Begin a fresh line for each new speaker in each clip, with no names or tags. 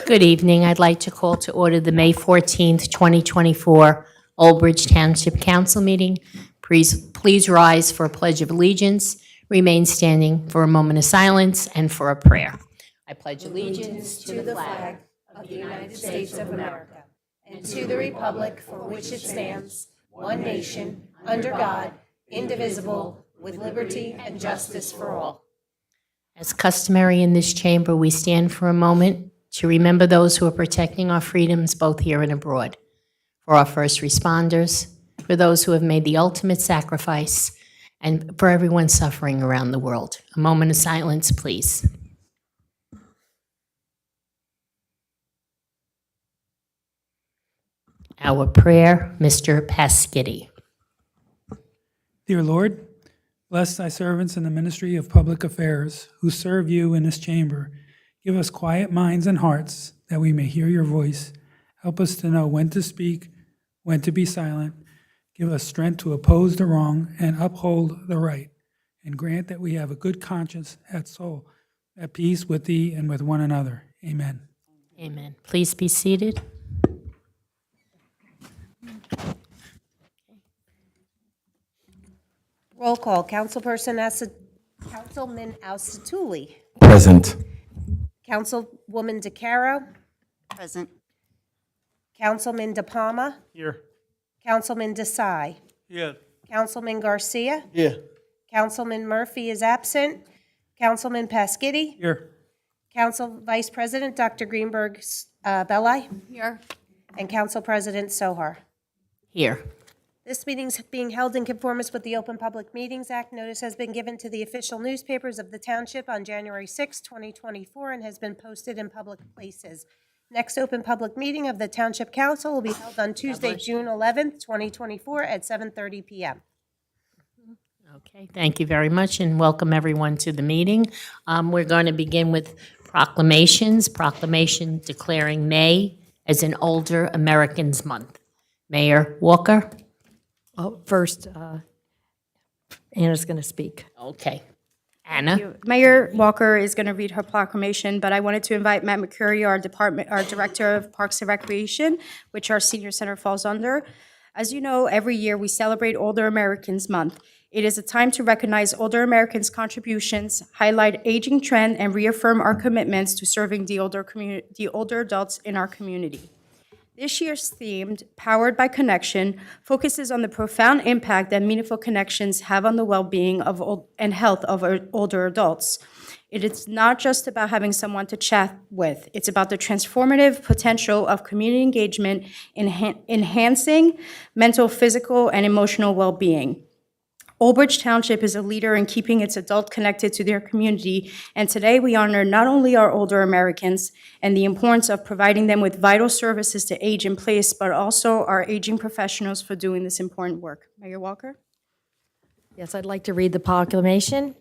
Good evening. I'd like to call to order the May 14th, 2024 Old Bridge Township Council meeting. Please rise for a pledge of allegiance, remain standing for a moment of silence, and for a prayer. I pledge allegiance to the flag
of the United States of America and to the republic for which it stands, one nation, under God, indivisible, with liberty and justice for all.
As customary in this chamber, we stand for a moment to remember those who are protecting our freedoms both here and abroad, for our first responders, for those who have made the ultimate sacrifice, and for everyone suffering around the world. A moment of silence, please. Our prayer, Mr. Pasquitti.
Dear Lord, bless thy servants in the ministry of public affairs who serve you in this chamber. Give us quiet minds and hearts that we may hear your voice. Help us to know when to speak, when to be silent. Give us strength to oppose the wrong and uphold the right. And grant that we have a good conscience at soul, at peace with thee and with one another. Amen.
Amen. Please be seated.
Roll call. Councilman Asatuli.
Present.
Councilwoman DeCaro.
Present.
Councilman De Palma.
Here.
Councilman Desai.
Here.
Councilman Garcia.
Here.
Councilman Murphy is absent. Councilman Pasquitti.
Here.
Council Vice President Dr. Greenberg Belli.
Here.
And Council President Sohar.
Here.
This meeting is being held in conformance with the Open Public Meetings Act. Notice has been given to the official newspapers of the Township on January 6, 2024, and has been posted in public places. Next open public meeting of the Township Council will be held on Tuesday, June 11th, 2024, at 7:30 p.m.
Okay, thank you very much, and welcome everyone to the meeting. We're going to begin with proclamations. Proclamation declaring May as an Older Americans Month. Mayor Walker?
Oh, first, Anna's going to speak.
Okay. Anna?
Mayor Walker is going to read her proclamation, but I wanted to invite Matt McCurry, our Director of Parks and Recreation, which our senior center falls under. As you know, every year we celebrate Older Americans Month. It is a time to recognize older Americans' contributions, highlight aging trend, and reaffirm our commitments to serving the older adults in our community. This year's theme, Powered by Connection, focuses on the profound impact that meaningful connections have on the well-being and health of our older adults. It is not just about having someone to chat with. It's about the transformative potential of community engagement in enhancing mental, physical, and emotional well-being. Old Bridge Township is a leader in keeping its adults connected to their community, and today we honor not only our older Americans and the importance of providing them with vital services to age in place, but also our aging professionals for doing this important work. Mayor Walker?
Yes, I'd like to read the proclamation.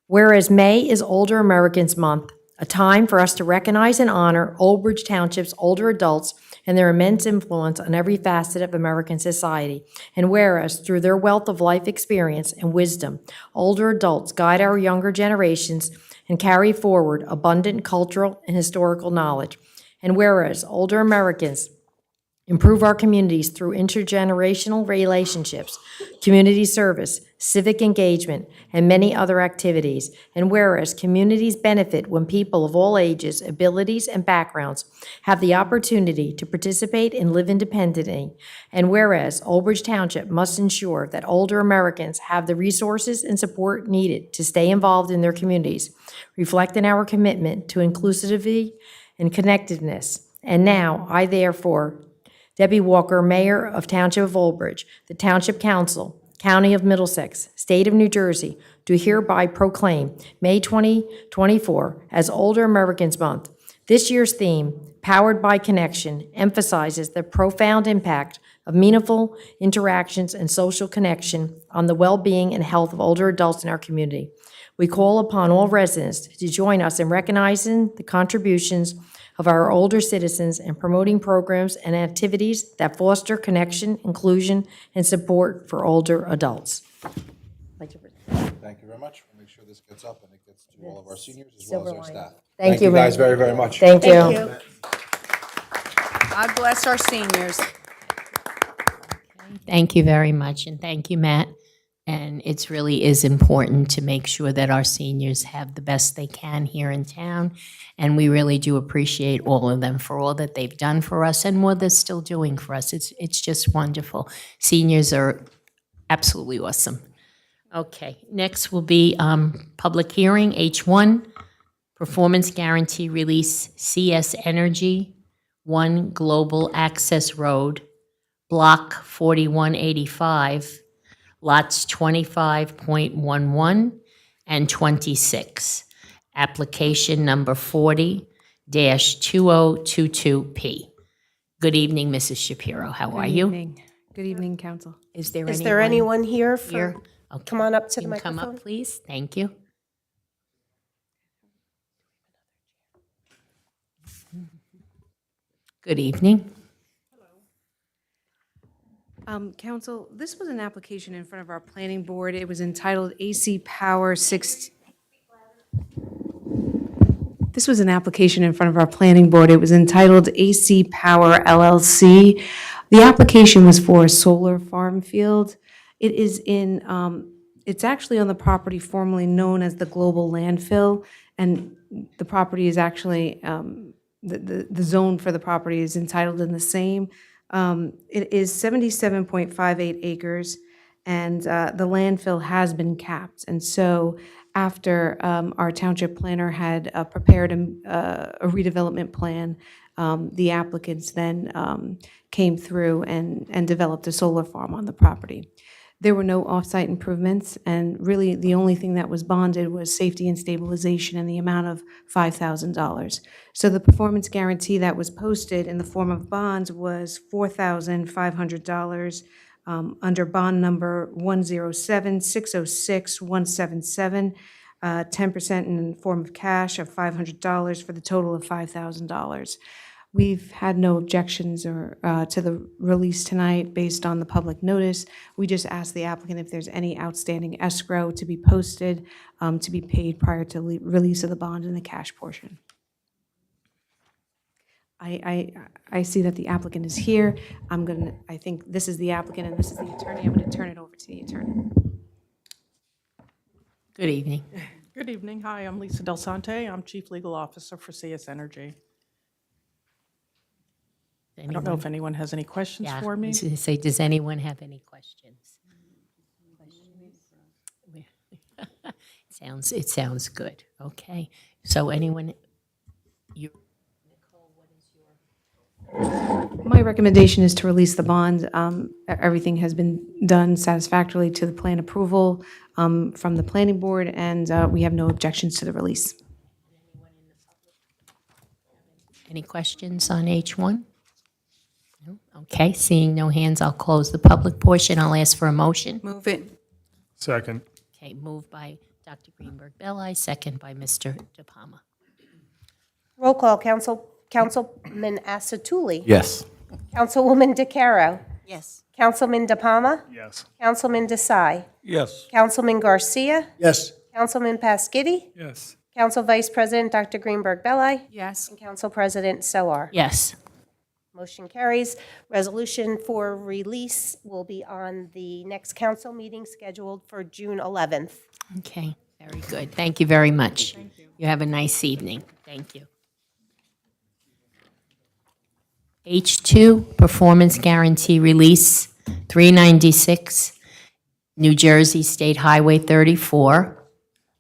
Whereas May is Older Americans Month, a time for us to recognize and honor Old Bridge Township's older adults and their immense influence on every facet of American society. And whereas, through their wealth of life experience and wisdom, older adults guide our younger generations and carry forward abundant cultural and historical knowledge. And whereas, older Americans improve our communities through intergenerational relationships, community service, civic engagement, and many other activities. And whereas communities benefit when people of all ages, abilities, and backgrounds have the opportunity to participate and live independently. And whereas Old Bridge Township must ensure that older Americans have the resources and support needed to stay involved in their communities, reflecting our commitment to inclusivity and connectedness. And now, I therefore, Debbie Walker, Mayor of Township of Old Bridge, the Township Council, County of Middlesex, State of New Jersey, do hereby proclaim May 2024 as Older Americans Month. This year's theme, Powered by Connection, emphasizes the profound impact of meaningful interactions and social connection on the well-being and health of older adults in our community. We call upon all residents to join us in recognizing the contributions of our older citizens and promoting programs and activities that foster connection, inclusion, and support for older adults.
Thank you very much. We'll make sure this gets up and it gets to all of our seniors as well as
Silver
our
lining.
staff.
Thank you,
guys
Rick.
very, very much.
Thank you.
Thank you.
God bless our seniors.
Thank you very much, and thank you, Matt. And it really is important to make sure that our seniors have the best they can here in town, and we really do appreciate all of them for all that they've done for us and what they're still doing for us. It's just wonderful. Seniors are absolutely awesome. Okay, next will be public hearing, H1, Performance Guarantee Release, CS Energy, 1 Global Access Road, Block 4185, lots 25.11 and 26. Application number 40-2022P. Good evening, Mrs. Shapiro. How are you?
Good evening, council.
Is there
Is there anyone here for,
here? Okay.
come on up to the
Can you come
microphone?
up, please? Thank you. Good evening.
Council, this was an application in front of our planning board. It was entitled AC Power 6. This was an application in front of our planning board. It was entitled AC Power LLC. The application was for a solar farm field. It is in, it's actually on the property formerly known as the Global Landfill, and the property is actually, the zone for the property is entitled in the same. It is 77.58 acres, and the landfill has been capped. And so after our township planner had prepared a redevelopment plan, the applicants then came through and developed a solar farm on the property. There were no off-site improvements, and really the only thing that was bonded was safety and stabilization in the amount of $5,000. So the performance guarantee that was posted in the form of bonds was $4,500 under bond number 107606177, 10% in the form of cash of $500 for the total of $5,000. We've had no objections or to the release tonight based on the public notice. We just asked the applicant if there's any outstanding escrow to be posted, to be paid prior to release of the bond and the cash portion. I see that the applicant is here. I think this is the applicant and this is the attorney. I'm gonna turn it over to the attorney.
Good evening.
Good evening. Hi, I'm Lisa Del Sante. I'm Chief Legal Officer for CS Energy. I don't know if anyone has any questions
Yeah,
for
I
me.
was gonna say, does anyone have any questions? It sounds good. Okay. So anyone,
My recommendation is to release the bond. Everything has been done satisfactorily to the plan approval from the planning board, and we have no objections to the release.
any questions on H1? No? Okay, seeing no hands, I'll close the public portion. I'll ask for a motion.
Move it.
Second.
Okay, moved by Dr. Greenberg-Belli, second by Mr. De Palma.
Roll call, Councilman Asatuli.
Yes.
Councilwoman DeCaro.
Yes.
Councilman De Palma.
Yes.
Councilman Desai.
Yes.
Councilman Garcia.
Yes.
Councilman Pasquini.
Yes.
Council Vice President Dr. Greenberg-Belli.
Yes.
And Council President Soar.
Yes.
Motion carries. Resolution for release will be on the next council meeting scheduled for June 11th.
Okay, very good. Thank you very much. Thank you. You have a nice evening. Thank you. H2, Performance Guarantee Release, 396, New Jersey State Highway 34,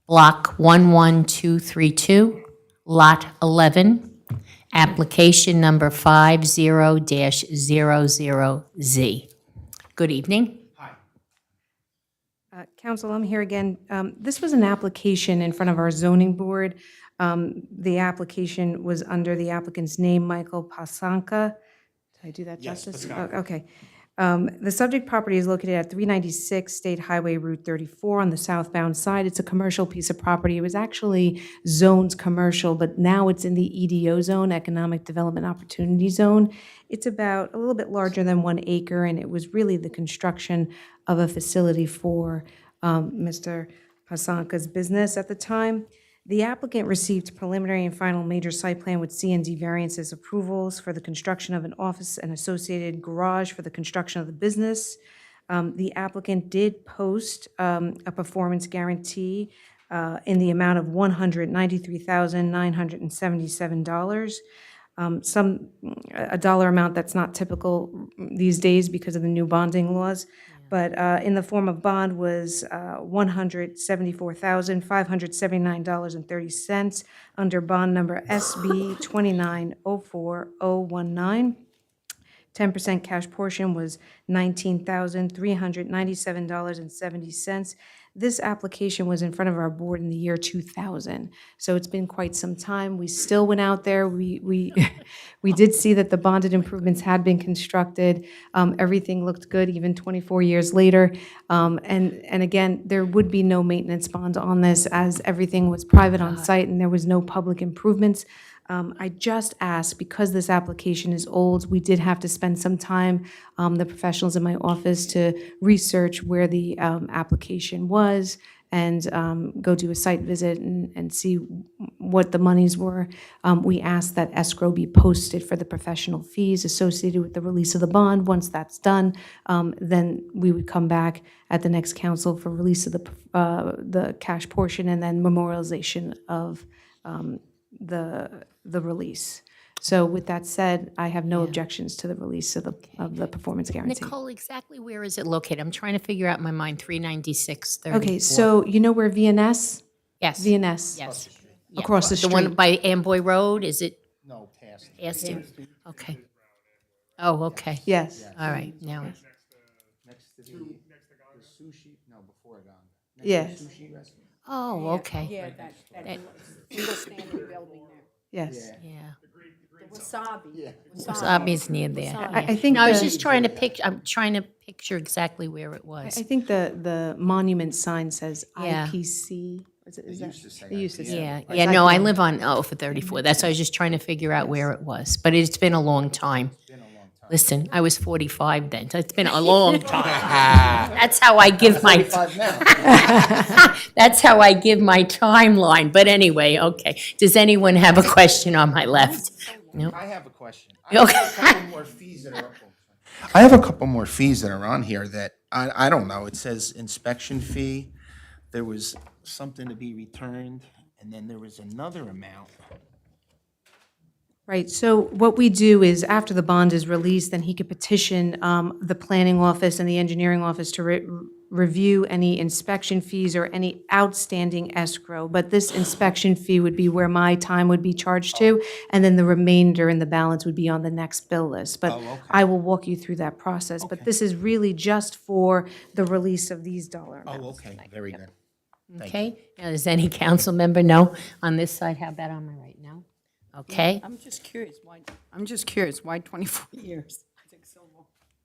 Block 11232, Lot 11, application number 50-00Z. Good evening.
Council, I'm here again. This was an application in front of our zoning board. The application was under the applicant's name, Michael Pasanka. Did I do that justice? Oh, okay. The subject property is located at 396 State Highway Route 34 on the southbound side. It's a commercial piece of property. It was actually zoned commercial, but now it's in the EDO zone, Economic Development Opportunity Zone. It's about a little bit larger than 1 acre, and it was really the construction of a facility for Mr. Pasanka's business at the time. The applicant received preliminary and final major site plan with C and D variances approvals for the construction of an office and associated garage for the construction of the business. The applicant did post a performance guarantee in the amount of $193,977. A dollar amount that's not typical these days because of the new bonding laws. But in the form of bond was $174,579.30 under bond number SB 2904019. 10% cash portion was $19,397.70. This application was in front of our board in the year 2000, so it's been quite some time. We still went out there. We did see that the bonded improvements had been constructed. Everything looked good even 24 years later. And again, there would be no maintenance bond on this as everything was private on site and there was no public improvements. I just asked, because this application is old, we did have to spend some time, the professionals in my office, to research where the application was and go do a site visit and see what the monies were. We asked that escrow be posted for the professional fees associated with the release of the bond. Once that's done, then we would come back at the next council for release of the cash portion and then memorialization of the release. So with that said, I have no objections to the release of the performance guarantee.
Nicole, exactly where is it located? I'm trying to figure out in my mind, 396-34.
Okay, so you know where VNS?
Yes.
VNS?
Yes.
Across the
The one
street.
by Amboy Road, is it?
No, past.
Past you? Okay. Oh, okay.
Yes,
All right, now,
Next to the sushi, no, before it on.
yes,
oh, okay.
yes.
Yeah.
Wasabi.
Wasabi's near there.
I think
No, I was
the-
just trying to I'm trying to picture exactly where it was.
I think the monument sign says
Yeah.
IPC. Is that? It used to say.
Yeah, yeah, no, I live on, for 34. That's why I was just trying to figure out where it was. But it's been a long time. Listen, I was 45 then. So it's been a long time. That's how I give my, that's how I give my timeline. But anyway, okay. Does anyone have a question on my left? No?
I have a question.
Okay.
I have a couple more fees that are up. I have a couple more fees that are on here that, I don't know, it says inspection fee, there was something to be returned, and then there was another amount.
Right, so what we do is, after the bond is released, then he could petition the planning office and the engineering office to review any inspection fees or any outstanding escrow. But this inspection fee would be where my time would be charged to, and then the remainder and the balance would be on the next bill list. But I will walk you through that process. But this is really just for the release of these dollar amounts.
Oh, okay, very good.
Okay. Now, does any council member know on this side? How about on my right? No? Okay.
I'm just curious, why 24 years?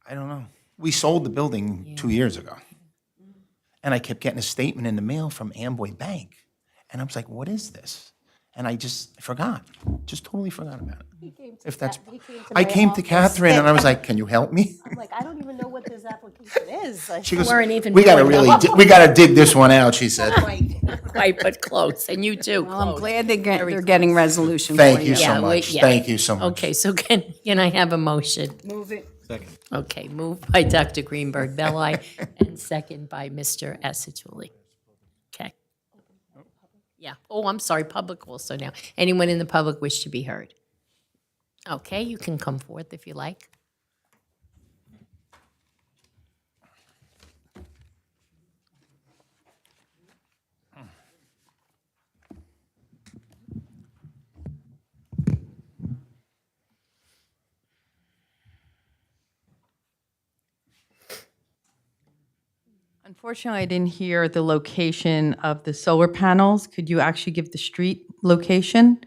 I don't know. We sold the building 2 years ago. And I kept getting a statement in the mail from Amboy Bank. And I was like, what is this? And I just forgot, just totally forgot about it. If that's, I came to Catherine and I was like, can you help me?
I'm like, I don't even know what this application is.
She goes,
weren't even
we gotta
born,
really,
though."
we gotta dig this one out, she said.
Right, but close. And you too.
Well, I'm
close.
glad they're getting resolution for
Thank you
Yeah,
so much.
yeah.
Thank you so much.
Okay, so can I have a motion?
Move it.
Okay, moved by Dr. Greenberg Belli and second by Mr. Esatuli. Okay. Yeah. Oh, I'm sorry, public also now. Anyone in the public wish to be heard? Okay, you can come forth if you like.
Unfortunately, I didn't hear the location of the solar panels. Could you actually give the street location?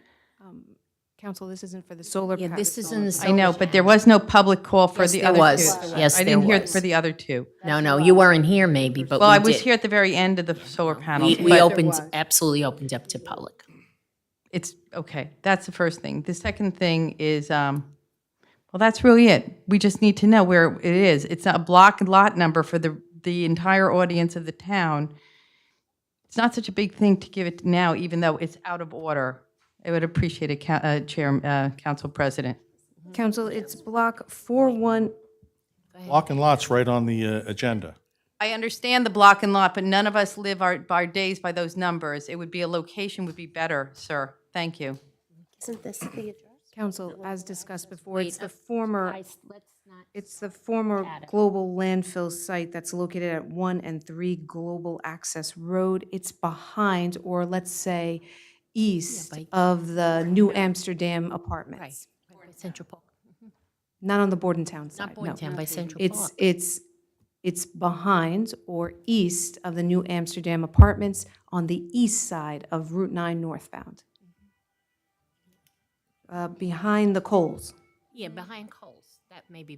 Council, this isn't for the solar.
Yeah, this is in the.
I know, but there was no public call for
Yes,
the
there
other
was.
two.
Yes,
I didn't
there
hear
was.
for the other two.
No, you weren't here maybe, but
Well, I
we
was
did.
here at the very end of the solar panels.
We
but
opened, absolutely opened up to public.
It's, okay, that's the first thing. The second thing is, well, that's really it. We just need to know where it is. It's a block and lot number for the entire audience of the town. it's not such a big thing to give it now, even though it's out of order. I would appreciate it, Council President.
Council, it's block 41.
Block and lot's right on the agenda.
I understand the block and lot, but none of us live our days by those numbers. It would be, a location would be better, sir. Thank you.
Isn't this the address?
Council, as discussed before, it's the former,
Guys, let's not.
it's the former global landfill site that's located at 1 and 3 Global Access Road. It's behind, or let's say, east of the New Amsterdam apartments.
Right, by Central Park.
Not on the Bordentown side,
Not
no.
Boynton, by Central
It's,
Park.
it's behind or east of the New Amsterdam apartments on the east side of Route 9 northbound. Behind the Coles.
Yeah, behind Coles. That maybe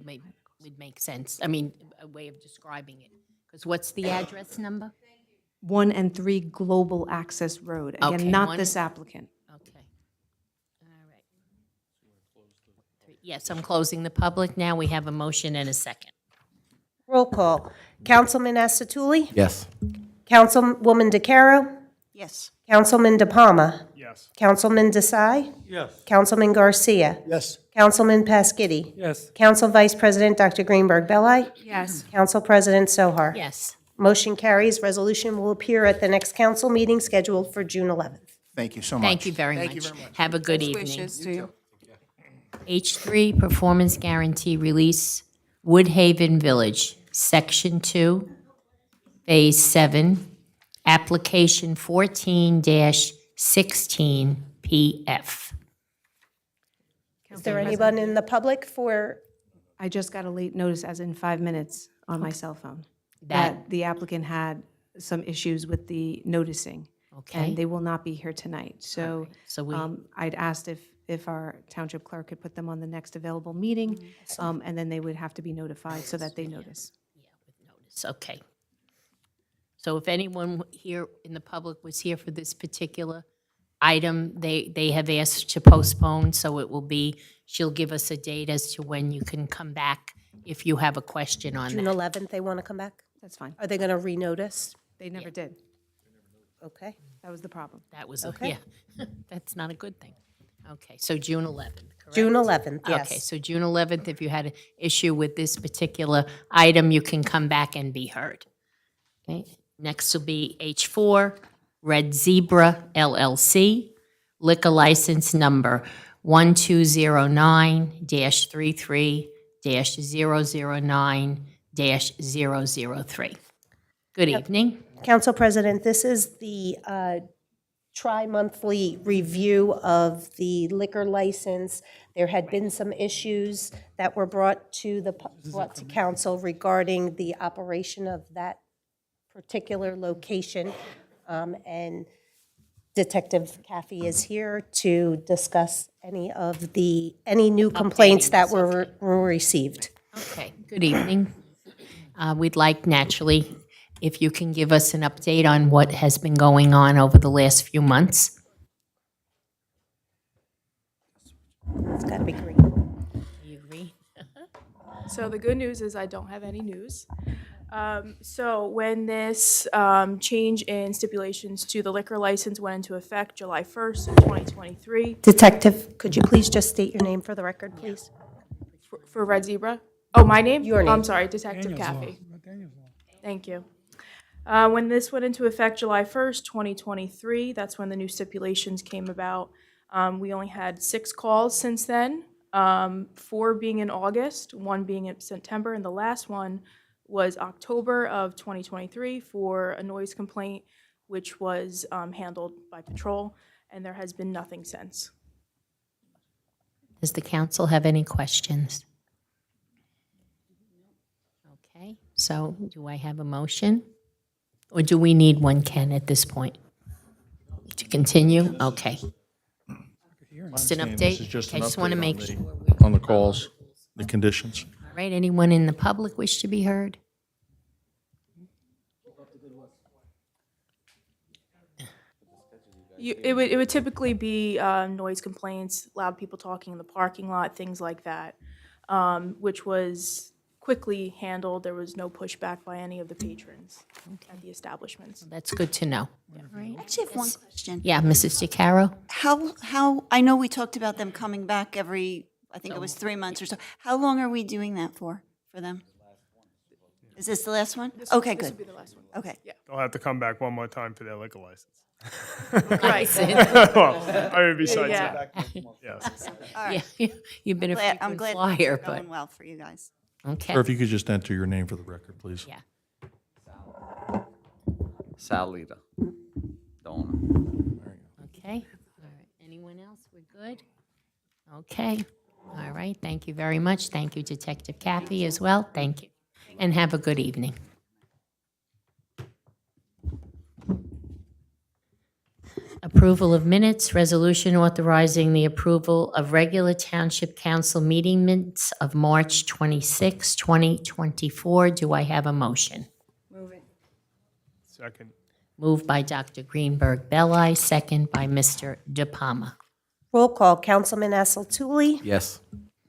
would make sense. I mean, a way of describing it. Because what's the address number?
1 and 3 Global Access Road.
Okay,
Again, not
one-
this applicant.
Okay. All right. Yes, I'm closing the public now. We have a motion and a second.
Roll call. Councilman Asatuli?
Yes.
Councilwoman DeCaro?
Yes.
Councilman De Palma?
Yes.
Councilman Desai?
Yes.
Councilman Garcia?
Yes.
Councilman Pasquini?
Yes.
Council Vice President Dr. Greenberg Belli?
Yes.
Council President Sohar?
Yes.
Motion carries. Resolution will appear at the next council meeting scheduled for June 11th.
Thank you so much.
Thank you very much. Have a good evening.
Wishes to you.
H3, Performance Guarantee Release, Woodhaven Village, Section 2, Phase 7, Application 14-16 PF.
Is there anyone in the public for,
I just got a late notice, as in 5 minutes, on my cell phone,
That-
that the applicant had some issues with the noticing.
Okay.
And they will not be here tonight. So
So we-
I'd asked if our township clerk could put them on the next available meeting, and then they would have to be notified so that they notice.
Notice, okay. So if anyone here in the public was here for this particular item, they have asked to postpone, so it will be, she'll give us a date as to when you can come back if you have a question on
June
that.
11th, they want to come back?
That's fine.
Are they going to renotice?
They never did.
Okay.
That was the problem.
That was,
Okay.
yeah, that's not a good thing. Okay, so June 11th, correct?
June 11th, yes.
Okay, so June 11th, if you had an issue with this particular item, you can come back and be heard. Okay, next will be H4, Red Zebra LLC, liquor license number 1209-33-009-003. Good evening.
Council President, this is the tri-monthly review of the liquor license. There had been some issues that were brought to council regarding the operation of that particular location. And Detective Caffey is here to discuss any new complaints that were received.
Okay, good evening. We'd like, naturally, if you can give us an update on what has been going on over the last few months.
It's got to be green.
You agree?
So the good news is I don't have any news. So when this change in stipulations to the liquor license went into effect July 1st of 2023
Detective, could you please just state your name for the record, please?
for Red Zebra. Oh, my name?
Your name.
I'm sorry, Detective Caffey. Thank you. When this went into effect July 1st, 2023, that's when the new stipulations came about. We only had 6 calls since then, 4 being in August, 1 being in September, and the last one was October of 2023 for a noise complaint, which was handled by patrol, and there has been nothing since.
Does the council have any questions? Okay, so do I have a motion? Or do we need one, Ken, at this point? To continue? Okay. Just an update?
This is just
Okay,
an
I just want to
update
make
on
sure.
the- on the calls, the conditions.
All right, anyone in the public wish to be heard?
It would typically be noise complaints, loud people talking in the parking lot, things like that, which was quickly handled. There was no pushback by any of the patrons at the establishments.
That's good to know.
I actually have one question.
Yeah, Mrs. DeCaro?
How, I know we talked about them coming back every, I think it was 3 months or so. How long are we doing that for them? Is this the last one? Okay,
This
good.
will be the last one.
Okay.
They'll have to come back one more time for their liquor license.
Right.
Well, I mean, besides
Yeah.
that, yes.
All right.
Yeah, you've been a
I'm
frequent
glad
flyer,
it's going
but,
well for you guys.
okay.
Or if you could just enter your name for the record, please.
Yeah.
Salida. Donna.
Okay, all right. Anyone else? We're good? Okay, all right, thank you very much. Thank you, Detective Kathy, as well. Thank you, and have a good evening. Approval of minutes, resolution authorizing the approval of regular Township Council meeting minutes of March 26, 2024. Do I have a motion?
Second.
Moved by Dr. Greenberg Belli, second by Mr. De Palma.
Roll call, Councilman Assaltuli,
Yes.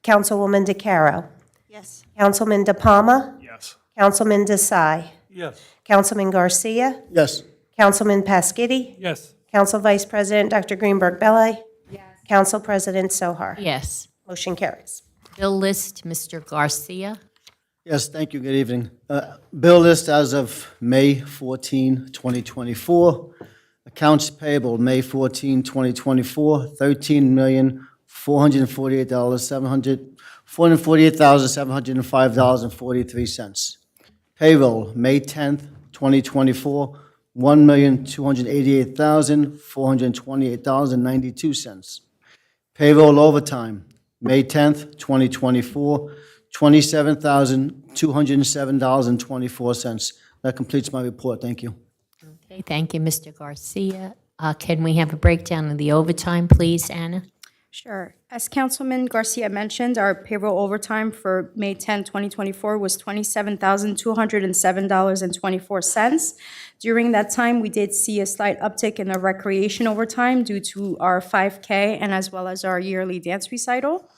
Councilwoman DeCaro,
Yes.
Councilman De Palma,
Yes.
Councilman Desai,
Yes.
Councilman Garcia,
Yes.
Councilman Pasquitti,
Yes.
Council Vice President Dr. Greenberg Belli, Council President Sohar.
Yes.
Motion carries.
Bill list, Mr. Garcia.
Yes, thank you. Good evening. Bill list as of May 14, 2024. Accounts payable, May 14, 2024, $448,705.43. Payroll, May 10th, 2024, $1,288,428.92. Payroll overtime, May 10th, 2024, $27,207.24. That completes my report. Thank you.
Okay, thank you, Mr. Garcia. Can we have a breakdown of the overtime, please, Anna?
Sure. As Councilman Garcia mentioned, our payroll overtime for May 10, 2024 was $27,207.24. During that time, we did see a slight uptick in the recreation overtime due to our 5K and as well as our yearly dance recital.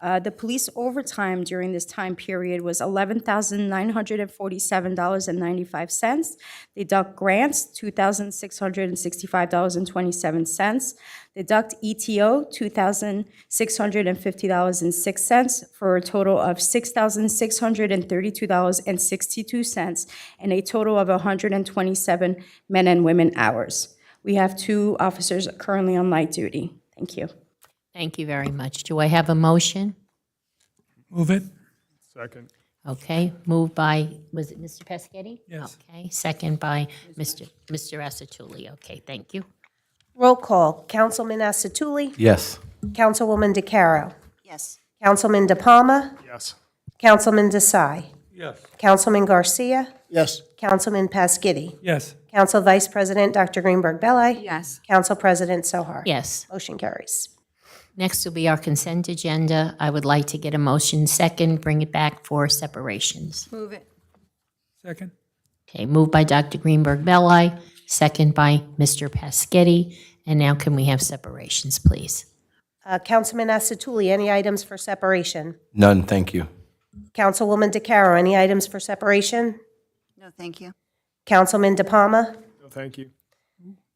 The police overtime during this time period was $11,947.95. Deduct grants, $2,665.27. Deduct ETO, $2,650.06, for a total of $6,632.62, and a total of 127 men and women hours. We have 2 officers currently on light duty. Thank you.
Thank you very much. Do I have a motion?
Move it.
Second.
Okay, moved by, was it Mr. Pescetti?
Yes.
Okay, second by Mr. Asatuli. Okay, thank you.
Roll call, Councilman Asatuli,
Yes.
Councilwoman DeCaro,
Yes.
Councilman De Palma,
Yes.
Councilman Desai,
Yes.
Councilman Garcia,
Yes.
Councilman Pasquitti,
Yes.
Council Vice President Dr. Greenberg Belli,
Yes.
Council President Sohar.
Yes.
Motion carries.
Next will be our consent agenda. I would like to get a motion second, bring it back for separations.
Move it.
Second.
Okay, moved by Dr. Greenberg Belli, second by Mr. Pescetti. And now can we have separations, please?
Councilman Asatuli, any items for separation?
None, thank you.
Councilwoman DeCaro, any items for separation?
No, thank you.
Councilman De Palma,
No, thank you.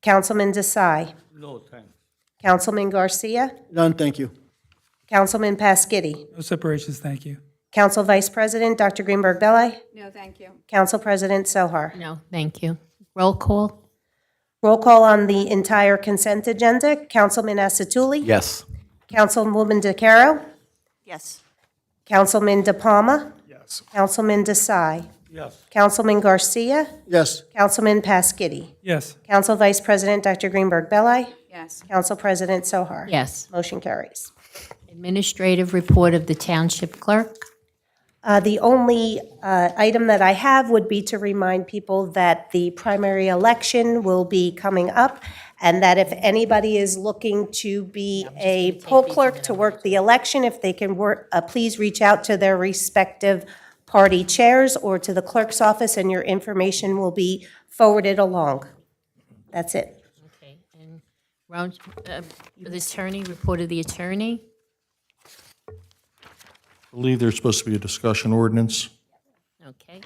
Councilman Desai,
No, thanks.
Councilman Garcia,
None, thank you.
Councilman Pasquitti,
No separations, thank you.
Council Vice President Dr. Greenberg Belli,
No, thank you.
Council President Sohar.
No, thank you. Roll call?
Roll call on the entire consent agenda. Councilman Asatuli.
Yes.
Councilwoman DeCaro.
Yes.
Councilman De Palma.
Yes.
Councilman Desai.
Yes.
Councilman Garcia.
Yes.
Councilman Pasquitti.
Yes.
Council Vice President Dr. Greenberg Belli.
Yes.
Council President Sohar.
Yes.
Motion carries.
Administrative report of the Township Clerk.
The only item that I have would be to remind people that the primary election will be coming up, and that if anybody is looking to be a poll clerk to work the election, if they can work, please reach out to their respective party chairs or to the clerk's office, and your information will be forwarded along. That's it.
Okay, and the attorney, report of the attorney.
I believe there's supposed to be a discussion ordinance.
Okay.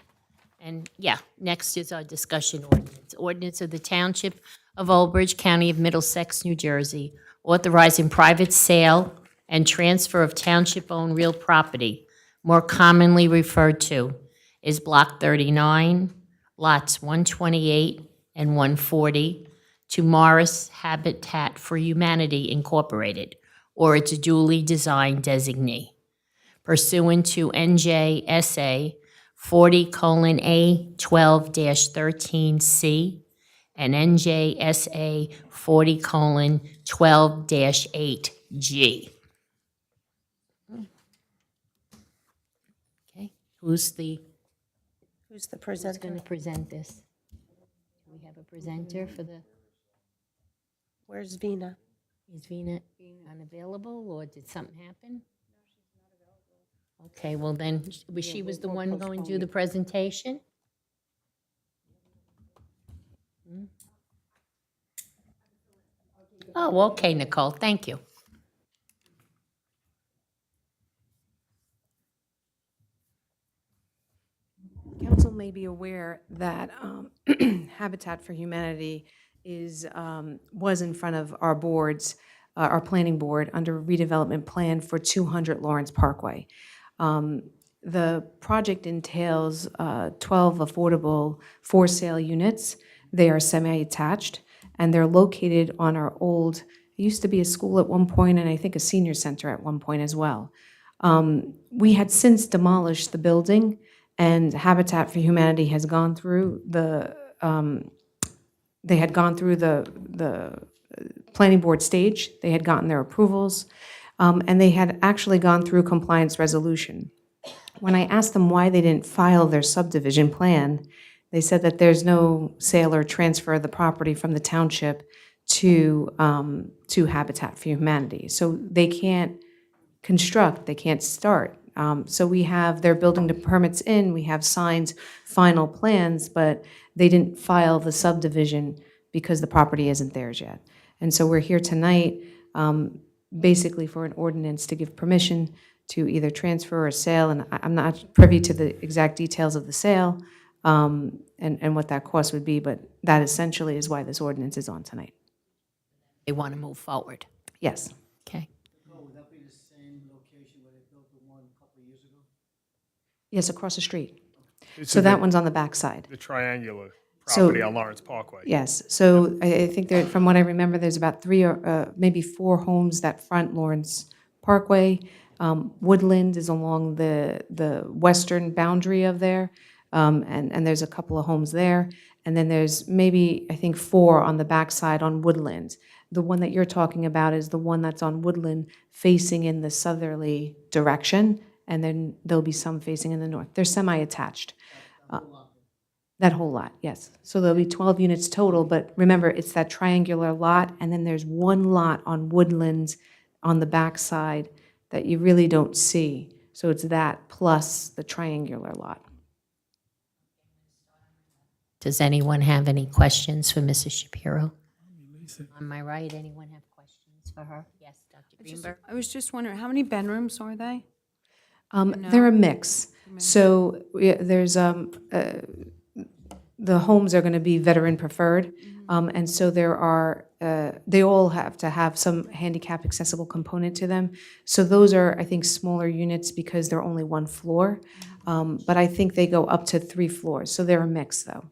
And yeah, next is our discussion ordinance. Ordinance of the Township of Old Bridge, County of Middlesex, New Jersey, authorizing private sale and transfer of township-owned real property, more commonly referred to as Block 39, lots 128 and 140, to Morris Habitat for Humanity Incorporated, or its duly designed designee, pursuant to NJSA 40:A12-13C and NJSA 40:12-8G. Okay, who's
Who's the
going
presenter?
to present this? Do we have a presenter for the,
Where's Vina?
is Vina unavailable, or did something happen? Okay, well then, she was the one going to do the presentation? Hmm? Oh, okay, Nicole, thank you.
Council may be aware that Habitat for Humanity was in front of our boards, our planning board, under a redevelopment plan for 200 Lawrence Parkway. The project entails 12 affordable for-sale units. They are semi-attached, and they're located on our old, it used to be a school at one point, and I think a senior center at one point as well. We had since demolished the building, and Habitat for Humanity has gone through the, they had gone through the planning board stage. They had gotten their approvals, and they had actually gone through compliance resolution. When I asked them why they didn't file their subdivision plan, they said that there's no sale or transfer of the property from the township to Habitat for Humanity. So they can't construct, they can't start. So we have their building the permits in, we have signed final plans, but they didn't file the subdivision because the property isn't theirs yet. And so we're here tonight basically for an ordinance to give permission to either transfer or sale, and I'm not privy to the exact details of the sale and what that cost would be, but that essentially is why this ordinance is on tonight.
They want to move forward.
Yes.
Okay.
Would that be the same location where they built the one a couple of years ago?
Yes, across the street.
This
So
is
that
the-
one's on the backside.
The triangular
So-
property on Lawrence Parkway.
Yes, so I think there, from what I remember, there's about 3 or maybe 4 homes that front Lawrence Parkway. Woodland is along the western boundary of there, and there's a couple of homes there. And then there's maybe, I think, 4 on the backside on Woodland. The one that you're talking about is the one that's on Woodland facing in the southerly direction, and then there'll be some facing in the north. They're semi-attached. That whole lot, yes. So there'll be 12 units total, but remember, it's that triangular lot, and then there's one lot on Woodlands on the backside that you really don't see. So it's that plus the triangular lot.
Does anyone have any questions for Mrs. Shapiro? On my right, anyone have questions for her? Yes, Dr. Greenberg?
I was just wondering, how many bedrooms are they?
They're a mix. So there's, the homes are going to be veteran preferred. And so there are, they all have to have some handicap accessible component to them. So those are, I think, smaller units because they're only 1 floor. But I think they go up to 3 floors. So they're a mix, though.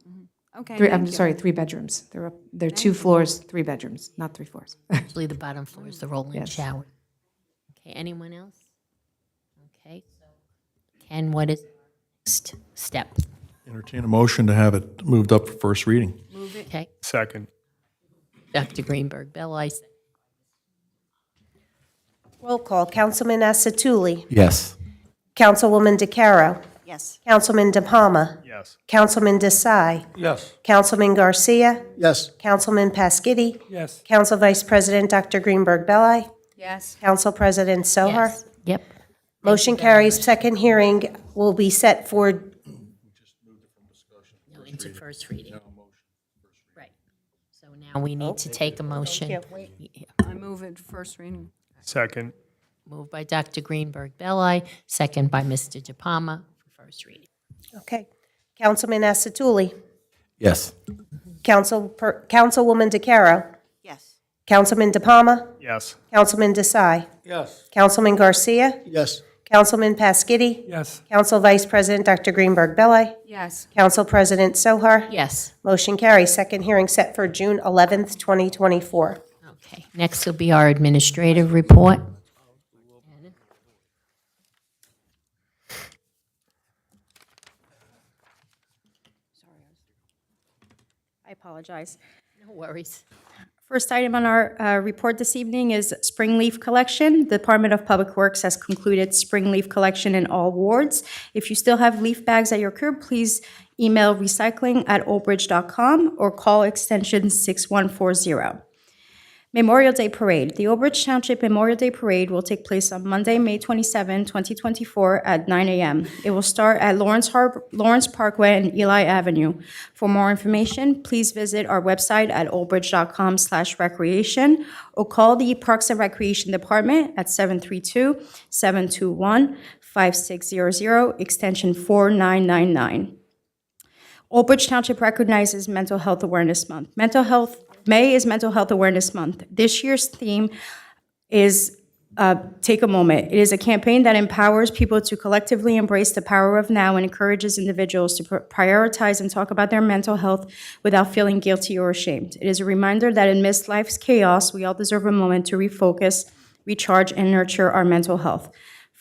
Okay,
I'm
thank you.
sorry, 3 bedrooms. They're 2 floors, 3 bedrooms, not 3 floors.
Actually, the bottom floor is the roll-in
Yes.
shower. Okay, anyone else? Okay, so Ken, what is the next step?
Entertain a motion to have it moved up for first reading.
Okay,
Second.
Dr. Greenberg, Bill, I second.
Roll call. Councilman Asatuli.
Yes.
Councilwoman DeCaro.
Yes.
Councilman De Palma.
Yes.
Councilman Desai.
Yes.
Councilman Garcia.
Yes.
Councilman Pasquini.
Yes.
Council Vice President Dr. Greenberg Belli.
Yes.
Council President Sohar.
Yes. Yep.
Motion carries. Second hearing will be set for,
No, into first reading. Right. So now we need to take a motion. Yeah.
I move it to first reading.
Second.
Moved by Dr. Greenberg Belli, second by Mr. De Palma for first reading.
Okay. Councilman Asatuli.
Yes.
Councilwoman DeCaro.
Yes.
Councilman DePalma.
Yes.
Councilman Desai.
Yes.
Councilman Garcia.
Yes.
Councilman Pasquini.
Yes.
Council Vice President Dr. Greenberg Belli.
Yes.
Council President Sohar.
Yes.
Motion carries. Second hearing set for June 11th, 2024.
Okay. Next will be our administrative report.
I apologize.
No worries.
First item on our report this evening is spring leaf collection. The Department of Public Works has concluded spring leaf collection in all wards. If you still have leaf bags at your curb, please email recycling@oldbridge.com or call extension 6140. Memorial Day Parade. The Old Bridge Township Memorial Day Parade will take place on Monday, May 27, 2024 at 9 a.m. It will start at Lawrence Parkway and Eli Avenue. For more information, please visit our website at oldbridge.com/recreation or call the Parks and Recreation Department at 732-721-5600, extension 4999. Old Bridge Township recognizes Mental Health Awareness Month. May is Mental Health Awareness Month. This year's theme is Take a Moment. It is a campaign that empowers people to collectively embrace the power of now and encourages individuals to prioritize and talk about their mental health without feeling guilty or ashamed. It is a reminder that amidst life's chaos, we all deserve a moment to refocus, recharge, and nurture our mental health.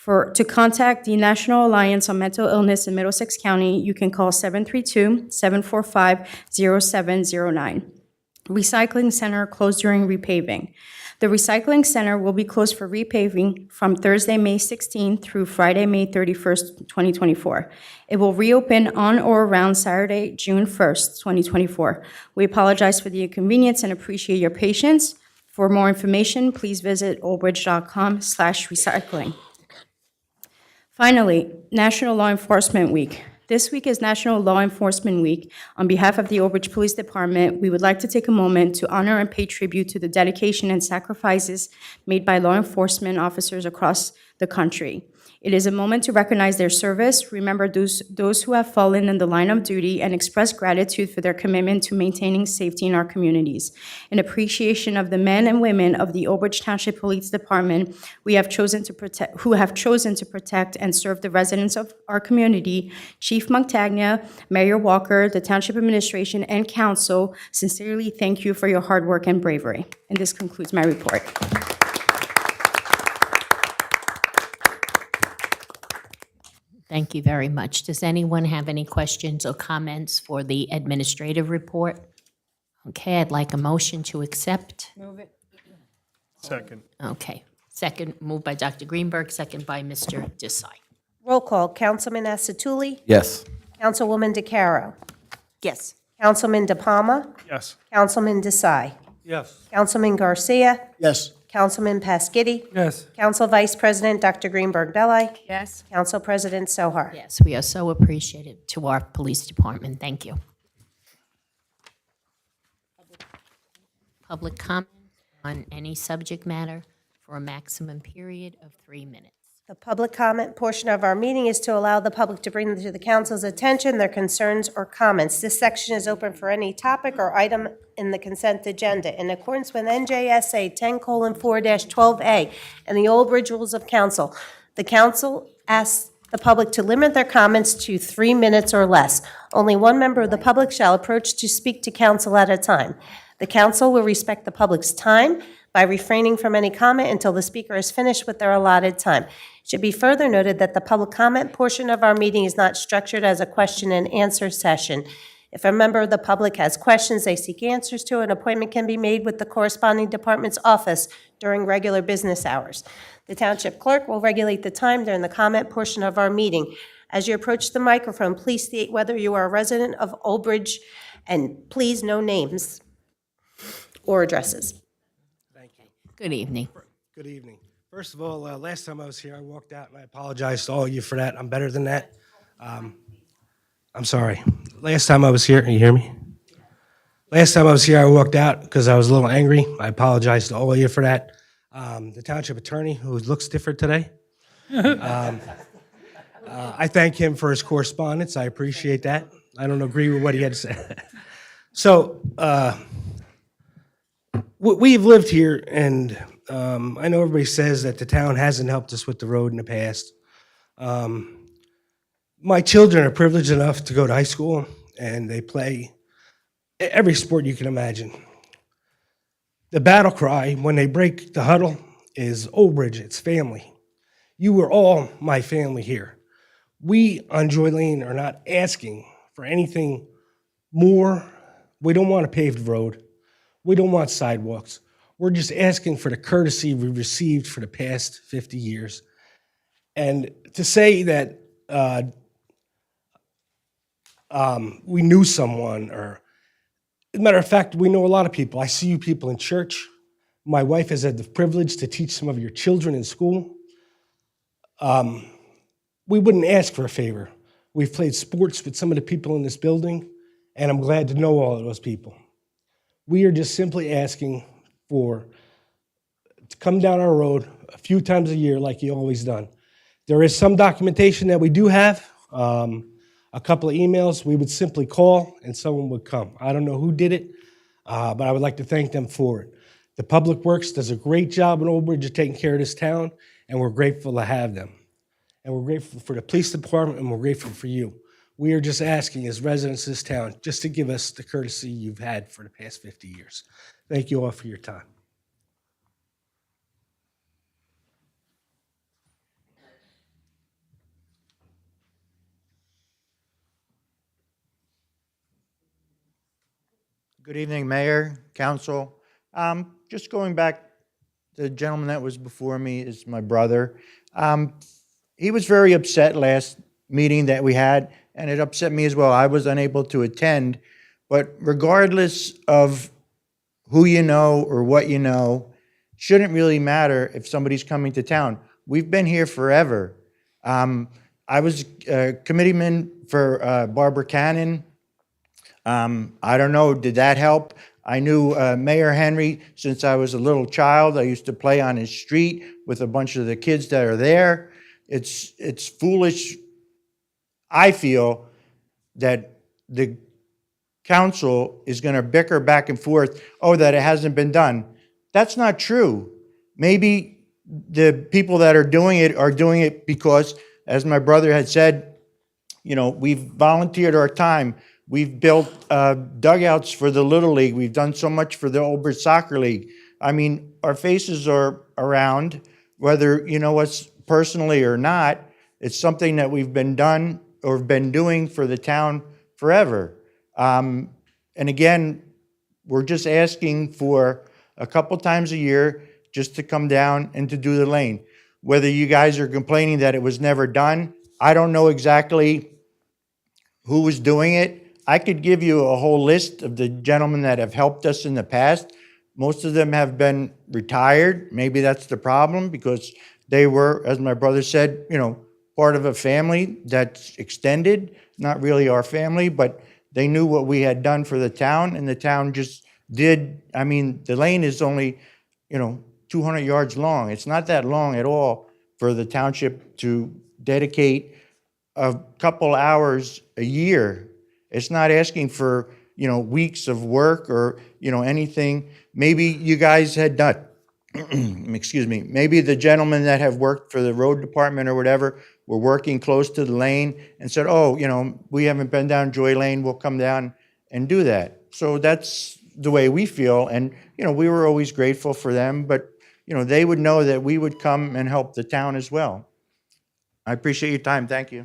To contact the National Alliance on Mental Illness in Middlesex County, you can call 732-745-0709. Recycling Center closed during repaving. The Recycling Center will be closed for repaving from Thursday, May 16th through Friday, May 31st, 2024. It will reopen on or around Saturday, June 1st, 2024. We apologize for the inconvenience and appreciate your patience. For more information, please visit oldbridge.com/recycling. Finally, National Law Enforcement Week. This week is National Law Enforcement Week. On behalf of the Old Bridge Police Department, we would like to take a moment to honor and pay tribute to the dedication and sacrifices made by law enforcement officers across the country. It is a moment to recognize their service, remember those who have fallen in the line of duty, and express gratitude for their commitment to maintaining safety in our communities. In appreciation of the men and women of the Old Bridge Township Police Department who have chosen to protect and serve the residents of our community, Chief Montagna, Mayor Walker, the Township Administration, and Council sincerely thank you for your hard work and bravery. And this concludes my report.
Thank you very much. Does anyone have any questions or comments for the administrative report? Okay, I'd like a motion to accept.
Move it.
Second.
Okay, second, moved by Dr. Greenberg, second by Mr. Desai.
Roll call. Councilman Asatuli.
Yes.
Councilwoman DeCaro.
Yes.
Councilman DePalma.
Yes.
Councilman Desai.
Yes.
Councilman Garcia.
Yes.
Councilman Pasquini.
Yes.
Council Vice President Dr. Greenberg Belli.
Yes.
Council President Sohar.
Yes, we are so appreciative to our police department. Thank you. Public comment on any subject matter for a maximum period of 3 minutes.
The public comment portion of our meeting is to allow the public to bring to the council's attention their concerns or comments. This section is open for any topic or item in the consent agenda. In accordance with NJSA 10:4-12A and the Old Bridge Rules of Council, the council asks the public to limit their comments to 3 minutes or less. Only one member of the public shall approach to speak to council at a time. The council will respect the public's time by refraining from any comment until the speaker is finished with their allotted time. It should be further noted that the public comment portion of our meeting is not structured as a question and answer session. If a member of the public has questions they seek answers to, an appointment can be made with the corresponding department's office during regular business hours. The township clerk will regulate the time during the comment portion of our meeting. As you approach the microphone, please state whether you are a resident of Old Bridge, and please no names or addresses.
Good evening.
Good evening. First of all, last time I was here, I walked out, and I apologize to all of you for that. I'm better than that. I'm sorry. Last time I was here, can you hear me? Last time I was here, I walked out because I was a little angry. I apologize to all of you for that. The township attorney, who looks different today, I thank him for his correspondence. I appreciate that. I don't agree with what he had to say. So, we've lived here, and I know everybody says that the town hasn't helped us with the road in the past. My children are privileged enough to go to high school, and they play every sport you can imagine. The battle cry when they break the huddle is Old Bridge, it's family. You were all my family here. We on Joy Lane are not asking for anything more. We don't want a paved road. We don't want sidewalks. We're just asking for the courtesy we received for the past 50 years. And to say that we knew someone, or as a matter of fact, we know a lot of people. I see you people in church. My wife has had the privilege to teach some of your children in school. We wouldn't ask for a favor. We've played sports with some of the people in this building, and I'm glad to know all of those people. We are just simply asking to come down our road a few times a year like you always done. There is some documentation that we do have, a couple of emails. We would simply call and someone would come. I don't know who did it, but I would like to thank them for it. The Public Works does a great job in Old Bridge of taking care of this town, and we're grateful to have them. And we're grateful for the police department, and we're grateful for you. We are just asking as residents of this town just to give us the courtesy you've had for the past 50 years. Thank you all for your time.
Good evening, Mayor, Council. Just going back, the gentleman that was before me is my brother. He was very upset last meeting that we had, and it upset me as well. I was unable to attend, but regardless of who you know or what you know, shouldn't really matter if somebody's coming to town. We've been here forever. I was a committeeman for Barbara Cannon. I don't know, did that help? I knew Mayor Henry since I was a little child. I used to play on his street with a bunch of the kids that are there. It's foolish, I feel, that the council is going to bicker back and forth, oh, that it hasn't been done. That's not true. Maybe the people that are doing it because, as my brother had said, you know, we've volunteered our time. We've built dugouts for the Little League. We've done so much for the Old Bridge Soccer League. I mean, our faces are around, whether you know us personally or not. It's something that we've been doing for the town forever. And again, we're just asking for a couple times a year just to come down and to do the lane. Whether you guys are complaining that it was never done, I don't know exactly who was doing it. I could give you a whole list of the gentlemen that have helped us in the past. Most of them have been retired. Maybe that's the problem, because they were, as my brother said, you know, part of a family that's extended, not really our family, but they knew what we had done for the town, and the town just did. I mean, the lane is only, you know, 200 yards long. It's not that long at all for the township to dedicate a couple hours a year. It's not asking for, you know, weeks of work or, you know, anything. Maybe you guys had done, excuse me, maybe the gentlemen that have worked for the road department or whatever were working close to the lane and said, oh, you know, we haven't been down Joy Lane, we'll come down and do that. So that's the way we feel. And, you know, we were always grateful for them, but, you know, they would know that we would come and help the town as well. I appreciate your time. Thank you.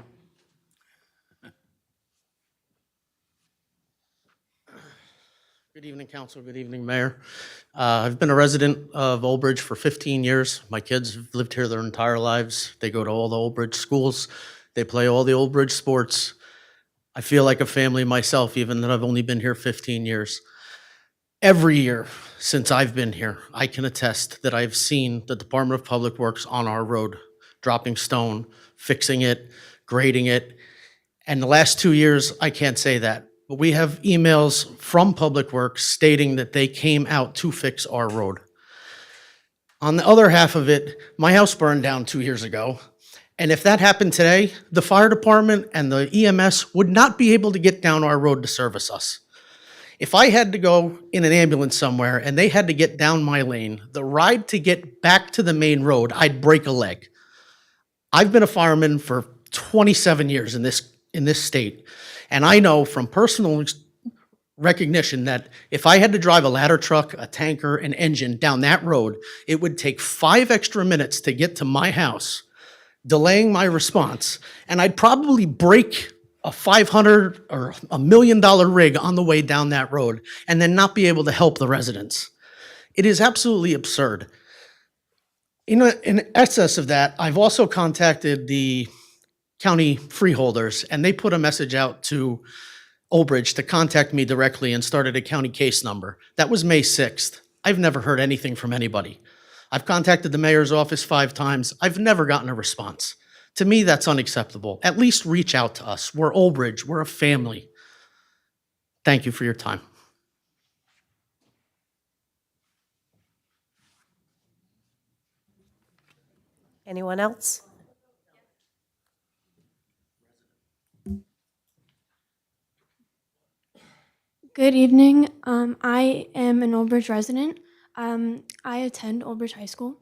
Good evening, Council. Good evening, Mayor. I've been a resident of Old Bridge for 15 years. My kids have lived here their entire lives. They go to all the Old Bridge schools. They play all the Old Bridge sports. I feel like a family myself, even though I've only been here 15 years. Every year since I've been here, I can attest that I've seen the Department of Public Works on our road, dropping stone, fixing it, grading it. And the last 2 years, I can't say that. But we have emails from Public Works stating that they came out to fix our road. On the other half of it, my house burned down 2 years ago, And if that happened today, the fire department and the EMS would not be able to get down our road to service us. If I had to go in an ambulance somewhere and they had to get down my lane, the ride to get back to the main road, I'd break a leg. I've been a fireman for 27 years in this state, and I know from personal recognition that if I had to drive a ladder truck, a tanker, an engine down that road, it would take 5 extra minutes to get to my house, delaying my response, and I'd probably break a $500 or $1 million rig on the way down that road and then not be able to help the residents. It is absolutely absurd. In excess of that, I've also contacted the county freeholders, and they put a message out to Old Bridge to contact me directly and started a county case number. That was May 6th. I've never heard anything from anybody. I've contacted the mayor's office 5 times. I've never gotten a response. To me, that's unacceptable. At least reach out to us. We're Old Bridge. We're a family. Thank you for your time.
Anyone else?
Good evening. I am an Old Bridge resident. I attend Old Bridge High School,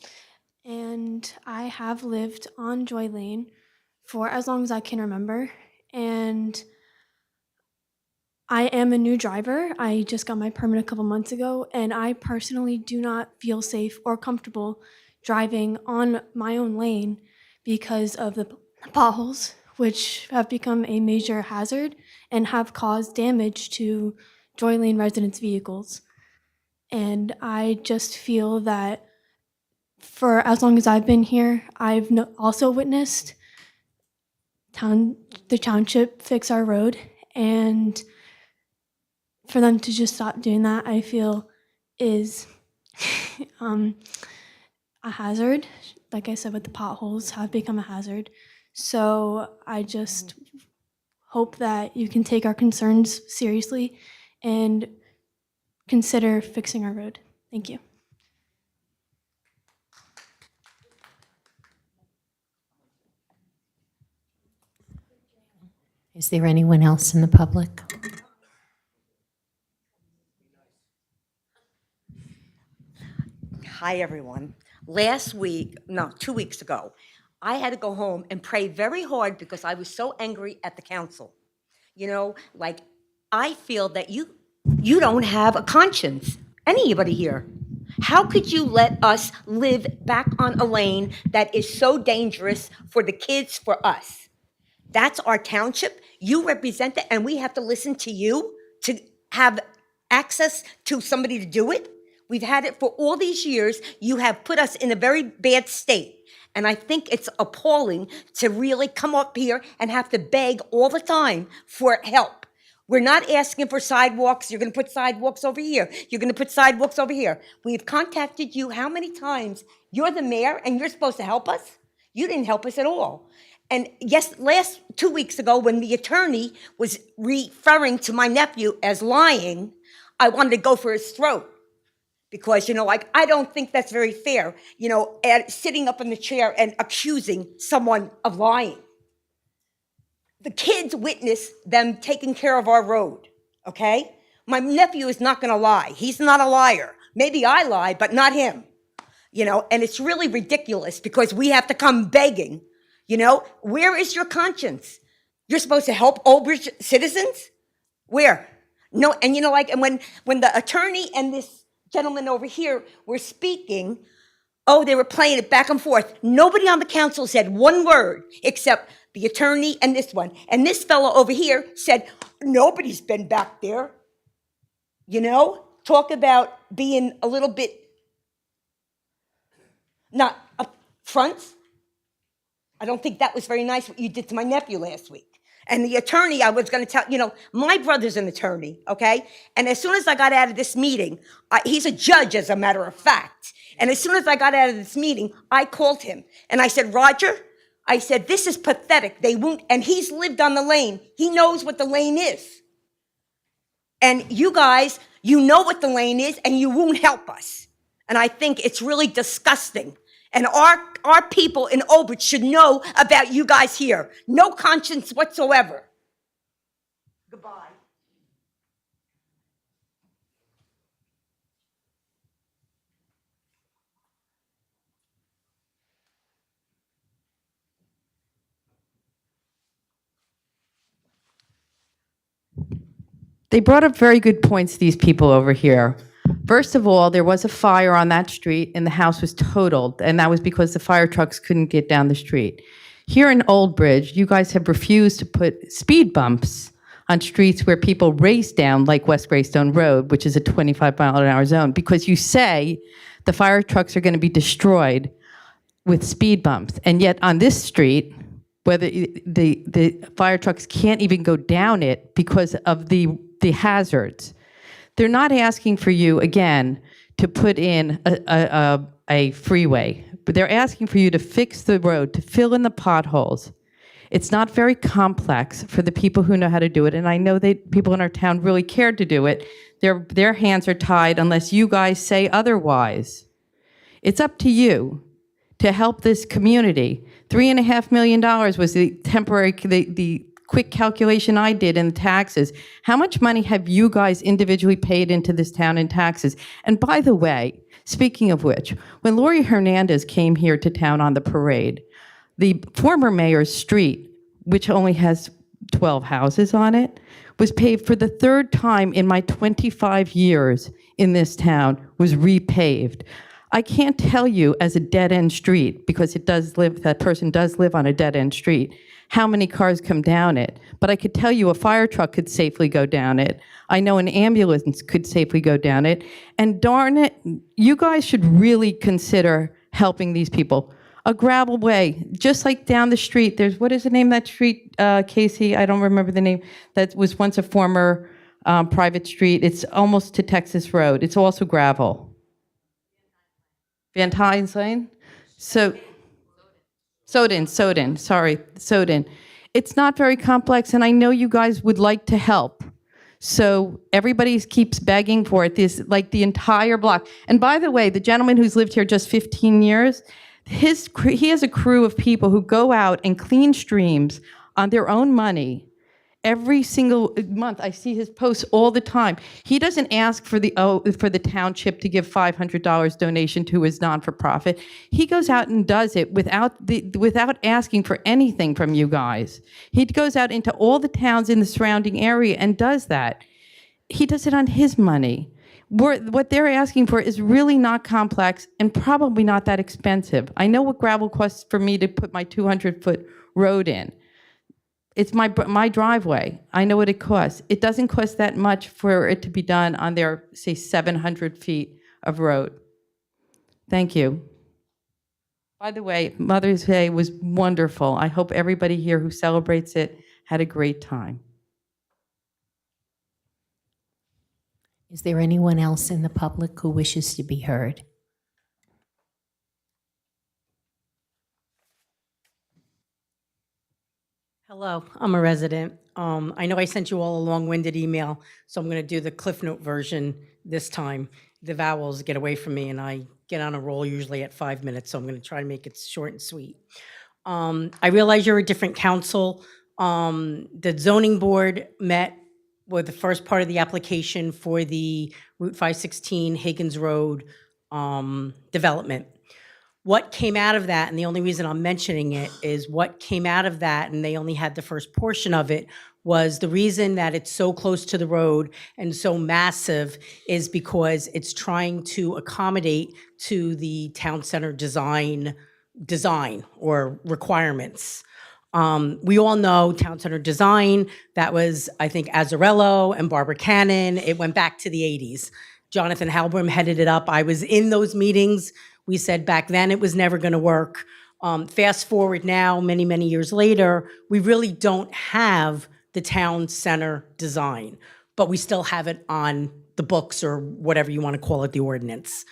and I have lived on Joy Lane for as long as I can remember. And I am a new driver. I just got my permit a couple months ago, and I personally do not feel safe or comfortable driving on my own lane because of the potholes, which have become a major hazard and have caused damage to Joy Lane residents' vehicles. And I just feel that for as long as I've been here, I've also witnessed the township fix our road, and for them to just stop doing that, I feel is a hazard. Like I said, with the potholes have become a hazard. So I just hope that you can take our concerns seriously and consider fixing our road. Thank you.
Is there anyone else in the public?
Hi, everyone. Last week, no, 2 weeks ago, I had to go home and pray very hard because I was so angry at the council. You know, like, I feel that you don't have a conscience, anybody here. How could you let us live back on a lane that is so dangerous for the kids, for us? That's our township. You represent it, and we have to listen to you to have access to somebody to do it. We've had it for all these years. You have put us in a very bad state. And I think it's appalling to really come up here and have to beg all the time for help. We're not asking for sidewalks. You're going to put sidewalks over here. You're going to put sidewalks over here. We've contacted you how many times? You're the mayor, and you're supposed to help us? You didn't help us at all. And yes, 2 weeks ago, when the attorney was referring to my nephew as lying, I wanted to go for his throat. Because, you know, like, I don't think that's very fair, you know, sitting up in the chair and accusing someone of lying. The kids witnessed them taking care of our road, okay? My nephew is not gonna lie. He's not a liar. Maybe I lie, but not him, you know? And it's really ridiculous because we have to come begging, you know? Where is your conscience? You're supposed to help Old Bridge citizens? Where? No, and you know, like, and when the attorney and this gentleman over here were speaking, oh, they were playing it back and forth. Nobody on the council said one word except the attorney and this one. And this fellow over here said, nobody's been back there. You know, talk about being a little bit not up front. I don't think that was very nice what you did to my nephew last week. And the attorney, I was going to tell, you know, my brother's an attorney, okay? And as soon as I got out of this meeting, he's a judge, as a matter of fact. And as soon as I got out of this meeting, I called him. And I said, Roger, I said, this is pathetic. They won't, and he's lived on the lane. He knows what the lane is. And you guys, you know what the lane is, and you won't help us. And I think it's really disgusting. And our people in Old Bridge should know about you guys here. No conscience whatsoever. Goodbye.
They brought up very good points, these people over here. First of all, there was a fire on that street and the house was totaled, and that was because the fire trucks couldn't get down the street. Here in Old Bridge, you guys have refused to put speed bumps on streets where people race down, like West Greystone Road, which is a 25-mile-an-hour zone, because you say the fire trucks are going to be destroyed with speed bumps. And yet on this street, whether the fire trucks can't even go down it because of the hazards. They're not asking for you, again, to put in a freeway, but they're asking for you to fix the road, to fill in the potholes. It's not very complex for the people who know how to do it, and I know that people in our town really care to do it. Their hands are tied unless you guys say otherwise. It's up to you to help this community. $3.5 million was the quick calculation I did in taxes. How much money have you guys individually paid into this town in taxes? And by the way, speaking of which, when Lori Hernandez came here to town on the parade, the former mayor's street, which only has 12 houses on it, was paved for the third time in my 25 years in this town, was repaved. I can't tell you as a dead-end street, because that person does live on a dead-end street, how many cars come down it. But I could tell you a fire truck could safely go down it. I know an ambulance could safely go down it. And darn it, you guys should really consider helping these people. A gravel way, just like down the street, there's, what is the name of that street, Casey? I don't remember the name. That was once a former private street. It's almost to Texas Road. It's also gravel. Van Hines Lane? Soden. It's not very complex, and I know you guys would like to help. So everybody keeps begging for it, like the entire block. And by the way, the gentleman who's lived here just 15 years, he has a crew of people who go out and clean streams on their own money. Every single month, I see his posts all the time. He doesn't ask for the township to give $500 donation to his non-for-profit. He goes out and does it without asking for anything from you guys. He goes out into all the towns in the surrounding area and does that. He does it on his money. What they're asking for is really not complex and probably not that expensive. I know what gravel costs for me to put my 200-foot road in. It's my driveway. I know what it costs. It doesn't cost that much for it to be done on their, say, 700 feet of road. Thank you. By the way, Mother's Day was wonderful. I hope everybody here who celebrates it had a great time.
Is there anyone else in the public who wishes to be heard?
Hello, I'm a resident. I know I sent you all a long-winded email, so I'm going to do the Cliff Note version this time. The vowels get away from me, and I get on a roll usually at 5 minutes, so I'm going to try to make it short and sweet. I realize you're a different council. The zoning board met with the first part of the application for the Route 516 Higgins Road development. What came out of that, and the only reason I'm mentioning it is what came out of that, and they only had the first portion of it, was the reason that it's so close to the road and so massive is because it's trying to accommodate to the town center design or requirements. We all know town center design, that was, I think, Azzarello and Barbara Cannon. It went back to the 80s. Jonathan Halbram headed it up. I was in those meetings. We said back then it was never going to work. Fast forward now, many, many years later, we really don't have the town center design, but we still have it on the books or whatever you want to call it, the ordinance.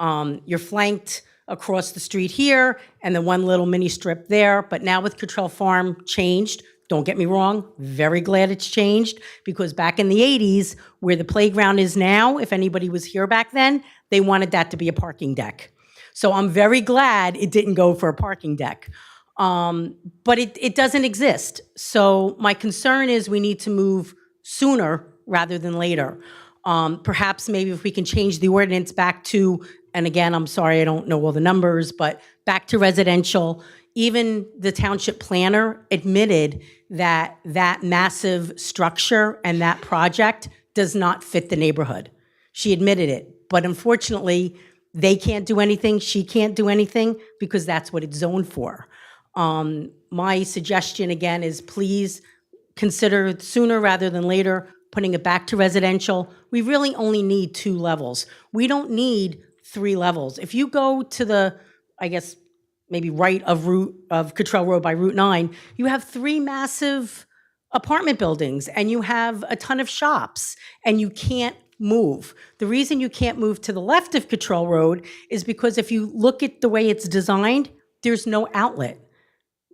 You're flanked across the street here and the one little mini strip there, but now with Cottrell Farm changed, don't get me wrong, very glad it's changed, because back in the 80s, where the playground is now, if anybody was here back then, they wanted that to be a parking deck. So I'm very glad it didn't go for a parking deck. But it doesn't exist. So my concern is we need to move sooner rather than later. Perhaps maybe if we can change the ordinance back to, and again, I'm sorry, I don't know all the numbers, but back to residential. Even the township planner admitted that that massive structure and that project does not fit the neighborhood. She admitted it, but unfortunately, they can't do anything, she can't do anything, because that's what it's zoned for. My suggestion again is please consider sooner rather than later putting it back to residential. We really only need 2 levels. We don't need 3 levels. If you go to the, I guess, maybe right of Cottrell Road by Route 9, you have 3 massive apartment buildings and you have a ton of shops and you can't move. The reason you can't move to the left of Cottrell Road is because if you look at the way it's designed, there's no outlet.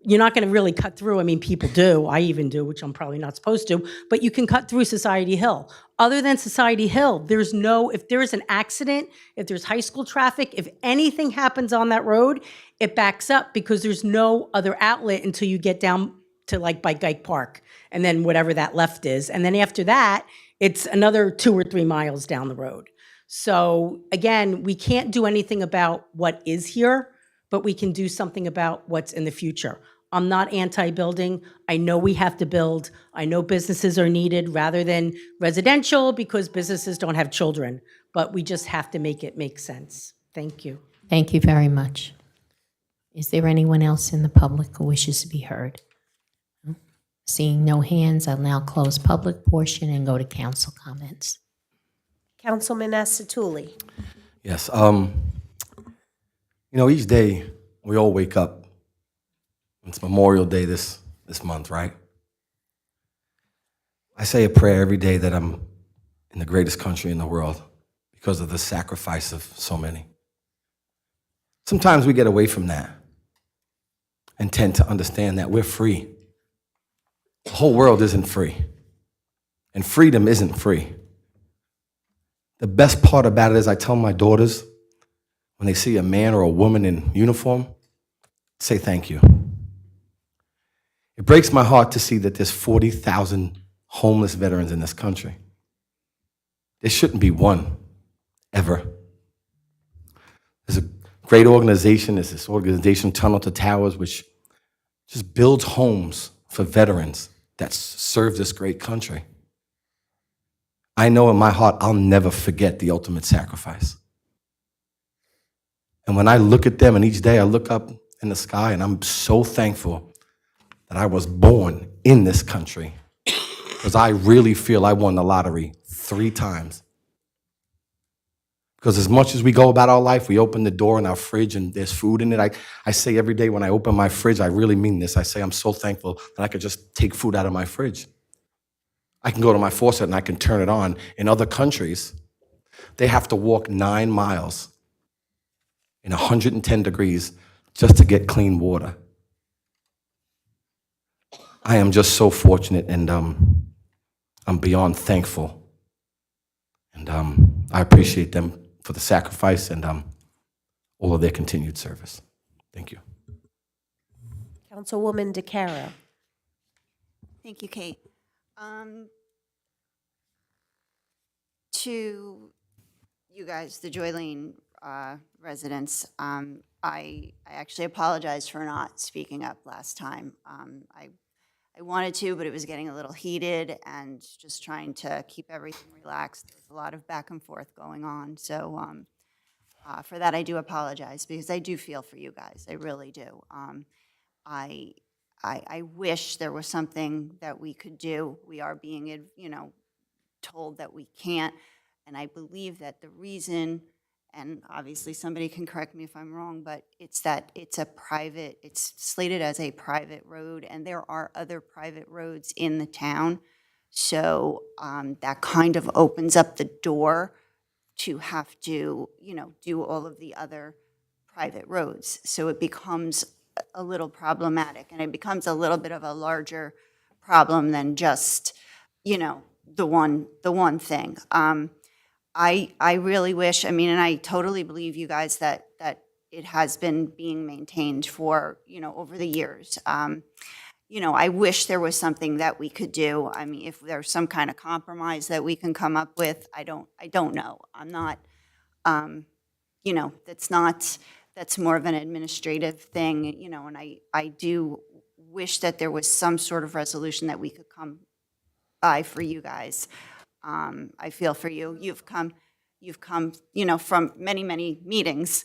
You're not going to really cut through. I mean, people do. I even do, which I'm probably not supposed to. But you can cut through Society Hill. Other than Society Hill, there's no, if there is an accident, if there's high school traffic, if anything happens on that road, it backs up because there's no other outlet until you get down to like by Gike Park. And then whatever that left is. And then after that, it's another 2 or 3 miles down the road. So again, we can't do anything about what is here, but we can do something about what's in the future. I'm not anti-building. I know we have to build. I know businesses are needed rather than residential because businesses don't have children, but we just have to make it make sense. Thank you.
Thank you very much. Is there anyone else in the public who wishes to be heard? Seeing no hands, I'll now close public portion and go to council comments.
Councilman Asatuli.
Yes. Each day we all wake up. It's Memorial Day this month, right? I say a prayer every day that I'm in the greatest country in the world because of the sacrifice of so many. Sometimes we get away from that and tend to understand that we're free. The whole world isn't free, and freedom isn't free. The best part about it is I tell my daughters, when they see a man or a woman in uniform, say thank you. It breaks my heart to see that there's 40,000 homeless veterans in this country. There shouldn't be one, ever. There's a great organization, there's this organization, Tunnel to Towers, which just builds homes for veterans that serve this great country. I know in my heart I'll never forget the ultimate sacrifice. And when I look at them, and each day I look up in the sky, and I'm so thankful that I was born in this country, because I really feel I won the lottery 3 times. Because as much as we go about our life, we open the door in our fridge and there's food in it. I say every day when I open my fridge, I really mean this. I say I'm so thankful that I could just take food out of my fridge. I can go to my faucet and I can turn it on. In other countries, they have to walk 9 miles in 110 degrees just to get clean water. I am just so fortunate, and I'm beyond thankful. And I appreciate them for the sacrifice and all of their continued service. Thank you.
Councilwoman DeCaro.
Thank you, Kate. To you guys, the Joy Lane residents, I actually apologize for not speaking up last time. I wanted to, but it was getting a little heated and just trying to keep everything relaxed. There's a lot of back and forth going on. So for that, I do apologize because I do feel for you guys. I really do. I wish there was something that we could do. We are being, told that we can't. And I believe that the reason, and obviously somebody can correct me if I'm wrong, but it's that it's slated as a private road, and there are other private roads in the town. So that kind of opens up the door to have to, do all of the other private roads. So it becomes a little problematic, and it becomes a little bit of a larger problem than just, the one thing. I really wish, and I totally believe you guys that it has been being maintained for, over the years. I wish there was something that we could do. I mean, if there's some kind of compromise that we can come up with, I don't know. I'm not, that's more of an administrative thing, and I do wish that there was some sort of resolution that we could come by for you guys. I feel for you. You've come, from many, many meetings,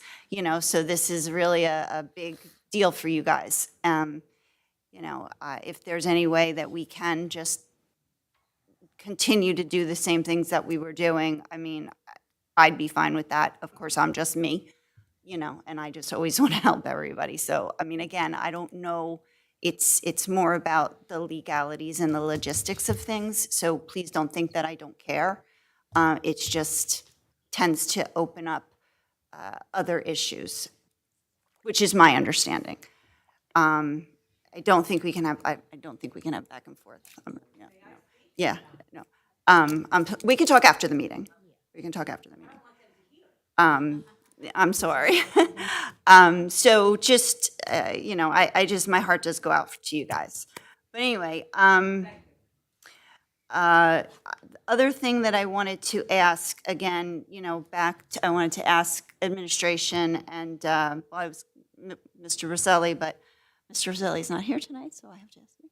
so this is really a big deal for you guys. If there's any way that we can just continue to do the same things that we were doing, I mean, I'd be fine with that. Of course, I'm just me, and I just always want to help everybody. So, I mean, again, I don't know. It's more about the legalities and the logistics of things. So please don't think that I don't care. It's just tends to open up other issues, which is my understanding. I don't think we can have. I don't think we can have back and forth. No. We can talk after the meeting. We can talk after the meeting. I'm sorry. So just, I just, my heart does go out to you guys. But anyway, other thing that I wanted to ask, again, I wanted to ask administration and, well, I was Mr. Rosselli, but Mr. Rosselli's not here tonight, so I have to ask you.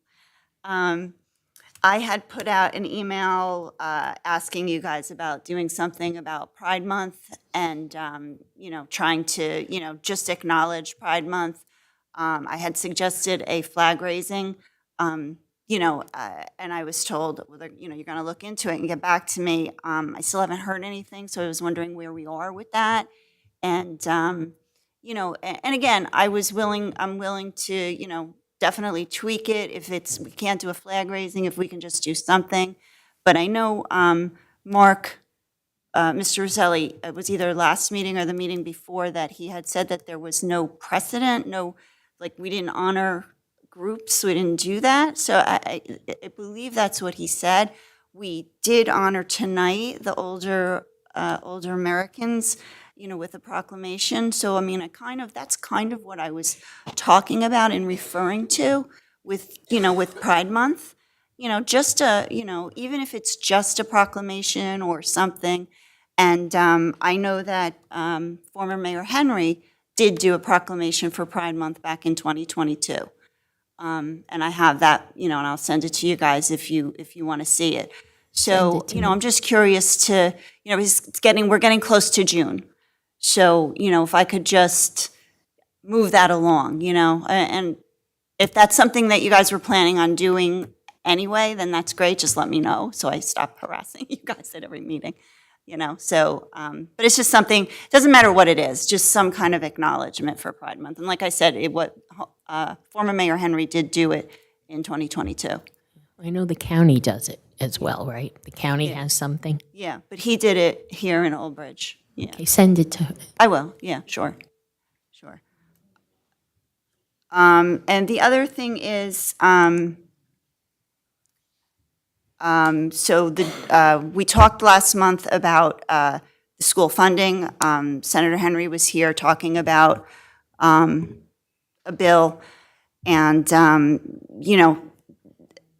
I had put out an email asking you guys about doing something about Pride Month and, trying to, just acknowledge Pride Month. I had suggested a flag raising, and I was told, well, you're going to look into it and get back to me. I still haven't heard anything, so I was wondering where we are with that. And, and again, I'm willing to, definitely tweak it if we can't do a flag raising, if we can just do something. But I know Mark, Mr. Rosselli, it was either last meeting or the meeting before that he had said that there was no precedent, we didn't honor groups, we didn't do that. So I believe that's what he said. We did honor tonight the older Americans, with a proclamation. So, I mean, that's kind of what I was talking about and referring to with Pride Month. Just even if it's just a proclamation or something. And I know that former Mayor Henry did do a proclamation for Pride Month back in 2022. And I have that, and I'll send it to you guys if you want to see it. So, I'm just curious to, we're getting close to June. So, if I could just move that along, and if that's something that you guys were planning on doing anyway, then that's great. Just let me know so I stop harassing you guys at every meeting, So, but it's just something, it doesn't matter what it is, just some kind of acknowledgement for Pride Month. And like I said, former Mayor Henry did do it in 2022.
I know the county does it as well, right? The county has something.
Yeah, but he did it here in Old Bridge. Yeah.
Okay, send it to.
I will, yeah, sure. And the other thing is, we talked last month about the school funding. Senator Henry was here talking about a bill, and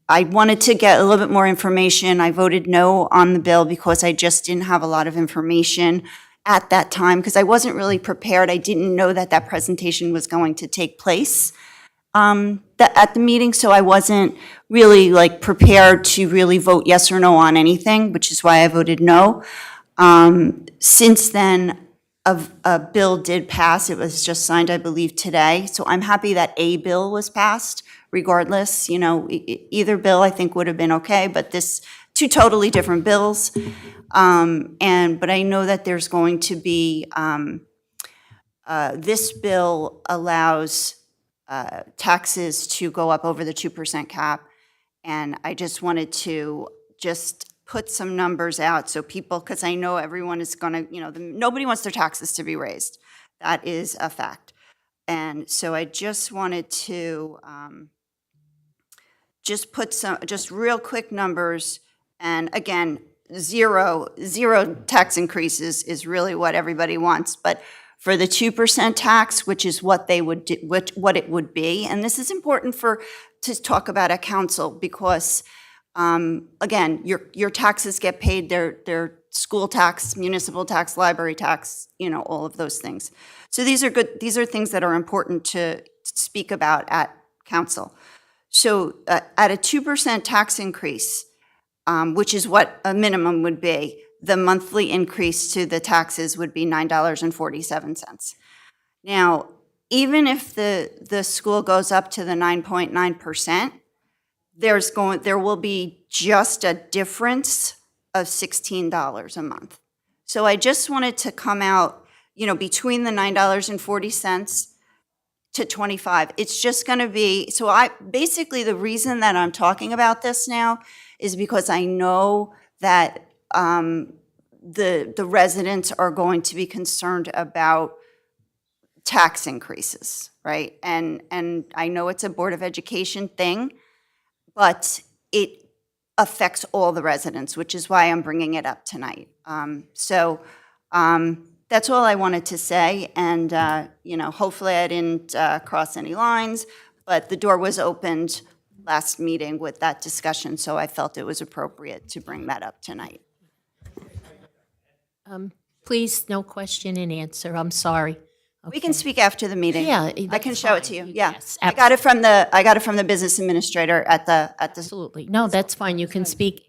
I wanted to get a little bit more information. I voted no on the bill because I just didn't have a lot of information at that time because I wasn't really prepared. I didn't know that presentation was going to take place at the meeting, so I wasn't really prepared to really vote yes or no on anything, which is why I voted no. Since then, a bill did pass. It was just signed, I believe, today. So I'm happy that a bill was passed. Regardless, either bill I think would have been okay, but two totally different bills. But I know that there's going to be, this bill allows taxes to go up over the 2% cap. And I just wanted to put some numbers out so people, because I know everyone is going to, nobody wants their taxes to be raised. That is a fact. And so I just wanted to just put some real quick numbers. And again, zero tax increases is really what everybody wants. But for the 2% tax, which is what they would do, what it would be. And this is important to talk about at council because, again, your taxes get paid, they're school tax, municipal tax, library tax, all of those things. So these are things that are important to speak about at council. So at a 2% tax increase, which is what a minimum would be, the monthly increase to the taxes would be $9.47. Now, even if the school goes up to the 9.9%, there will be just a difference of $16 a month. So I just wanted to come out, between the $9.40 to 25. It's just going to be, so basically the reason that I'm talking about this now is because I know that the residents are going to be concerned about tax increases, right? And I know it's a Board of Education thing, but it affects all the residents, which is why I'm bringing it up tonight. That's all I wanted to say, and hopefully I didn't cross any lines, but the door was opened last meeting with that discussion, so I felt it was appropriate to bring that up tonight.
Please, no question and answer. I'm sorry.
We can speak after the meeting.
Yeah,
I can show it to you. Yeah,
Yes,
I got it from the business administrator at the.
absolutely. No, that's fine. You can speak.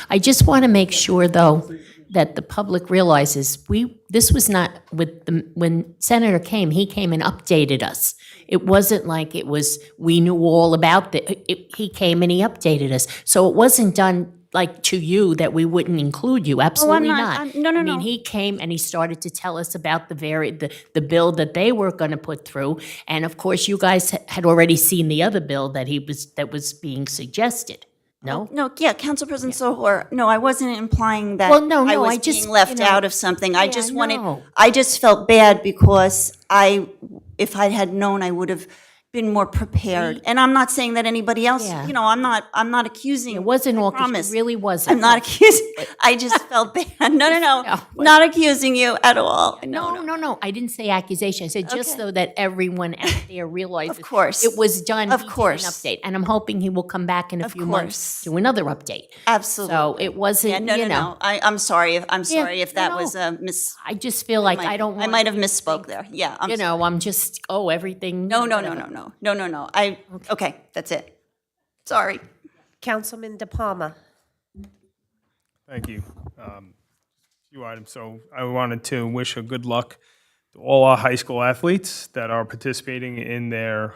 I just want to make sure, though, that the public realizes this was not when Senator came, he came and updated us. It wasn't like we knew all about he came and he updated us. So it wasn't done like to you that we wouldn't include you. Absolutely not.
No.
I mean, he came and he started to tell us about the bill that they were going to put through. And of course, you guys had already seen the other bill that was being suggested. No?
No, yeah, Council President Sohor, no, I wasn't implying that
Well, no,
I
I
was
just,
being left
you know,
out of something. I
yeah,
just
no.
I just felt bad because if I had known, I would have been more prepared. And I'm not saying that anybody else,
Yeah.
I'm not accusing.
It wasn't
I
all,
promise.
it really wasn't.
I'm not accusing, I just felt bad. No, not accusing you at all.
No. I didn't say accusation. I said just so that everyone out there realizes.
Of course.
It was done.
Of
He did
course.
an update. And I'm hoping he will come back in a few months
course.
to another update.
Absolutely.
So it wasn't,
Yeah, no. I'm sorry if that
no.
was a miss.
I just feel like I don't want.
I might have misspoke there. Yeah, I'm
I'm just, everything.
No.
whatever.
Okay, that's it. Sorry.
Councilman De Palma.
Thank you. Few items. So I wanted to wish a good luck to all our high school athletes that are participating in their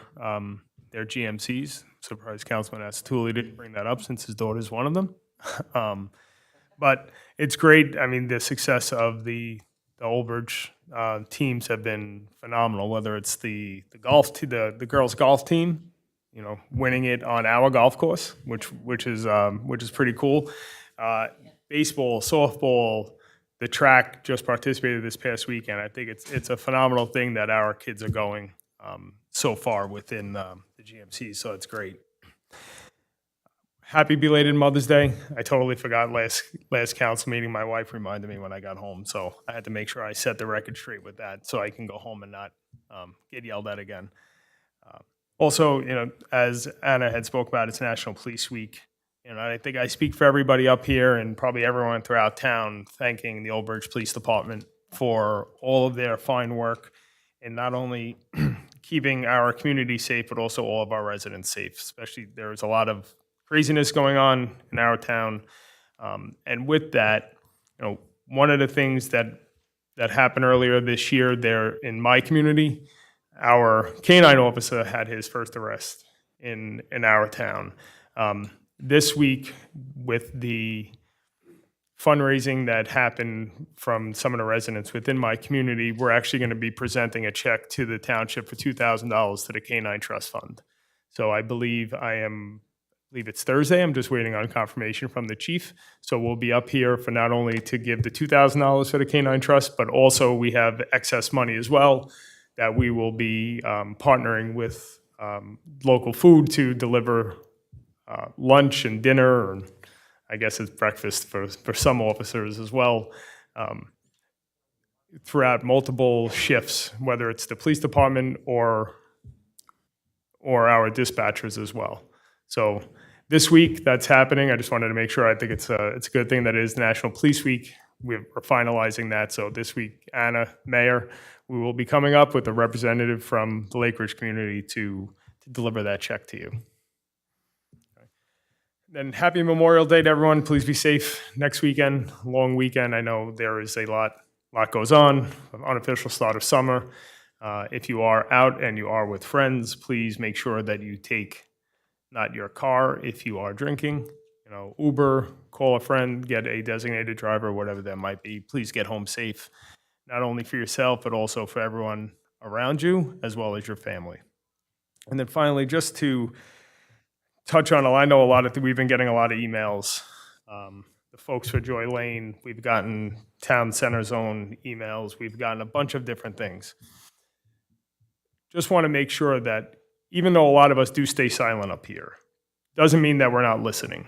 GMCs. Surprised Councilman Asatuli didn't bring that up since his daughter's one of them. But it's great. I mean, the success of the Old Bridge teams have been phenomenal. Whether it's the girls golf team, winning it on our golf course, which is pretty cool. Baseball, softball, the track just participated this past weekend. I think it's a phenomenal thing that our kids are going so far within the GMC. So it's great. Happy belated Mother's Day. I totally forgot last council meeting. My wife reminded me when I got home, so I had to make sure I set the record straight with that so I can go home and not get yelled at again. Also, as Anna had spoke about, it's National Police Week. I think I speak for everybody up here and probably everyone throughout town thanking the Old Bridge Police Department for all of their fine work in not only keeping our community safe, but also all of our residents safe. Especially there's a lot of craziness going on in our town. And with that, one of the things that happened earlier this year there in my community, our canine officer had his first arrest in our town. This week, with the fundraising that happened from some of the residents within my community, we're actually going to be presenting a check to the township for $2,000 to the Canine Trust Fund. So I believe it's Thursday. I'm just waiting on confirmation from the chief. So we'll be up here for not only to give the $2,000 for the Canine Trust, but also we have excess money as well that we will be partnering with local food to deliver lunch and dinner, and I guess it's breakfast for some officers as well. throughout multiple shifts, whether it's the police department or our dispatchers as well. So this week, that's happening. I just wanted to make sure. I think it's a good thing that it is National Police Week. We're finalizing that. So this week, Anna, Mayor, we will be coming up with a representative from the Lake Ridge community to deliver that check to you. Then happy Memorial Day to everyone. Please be safe next weekend, long weekend. I know there is a lot goes on, unofficial start of summer. If you are out and you are with friends, please make sure that you take not your car if you are drinking. Uber, call a friend, get a designated driver, whatever that might be. Please get home safe, not only for yourself, but also for everyone around you, as well as your family. And then finally, just to touch on, I know we've been getting a lot of emails. The folks for Joy Lane, we've gotten Town Center Zone emails, we've gotten a bunch of different things. Just want to make sure that even though a lot of us do stay silent up here, doesn't mean that we're not listening.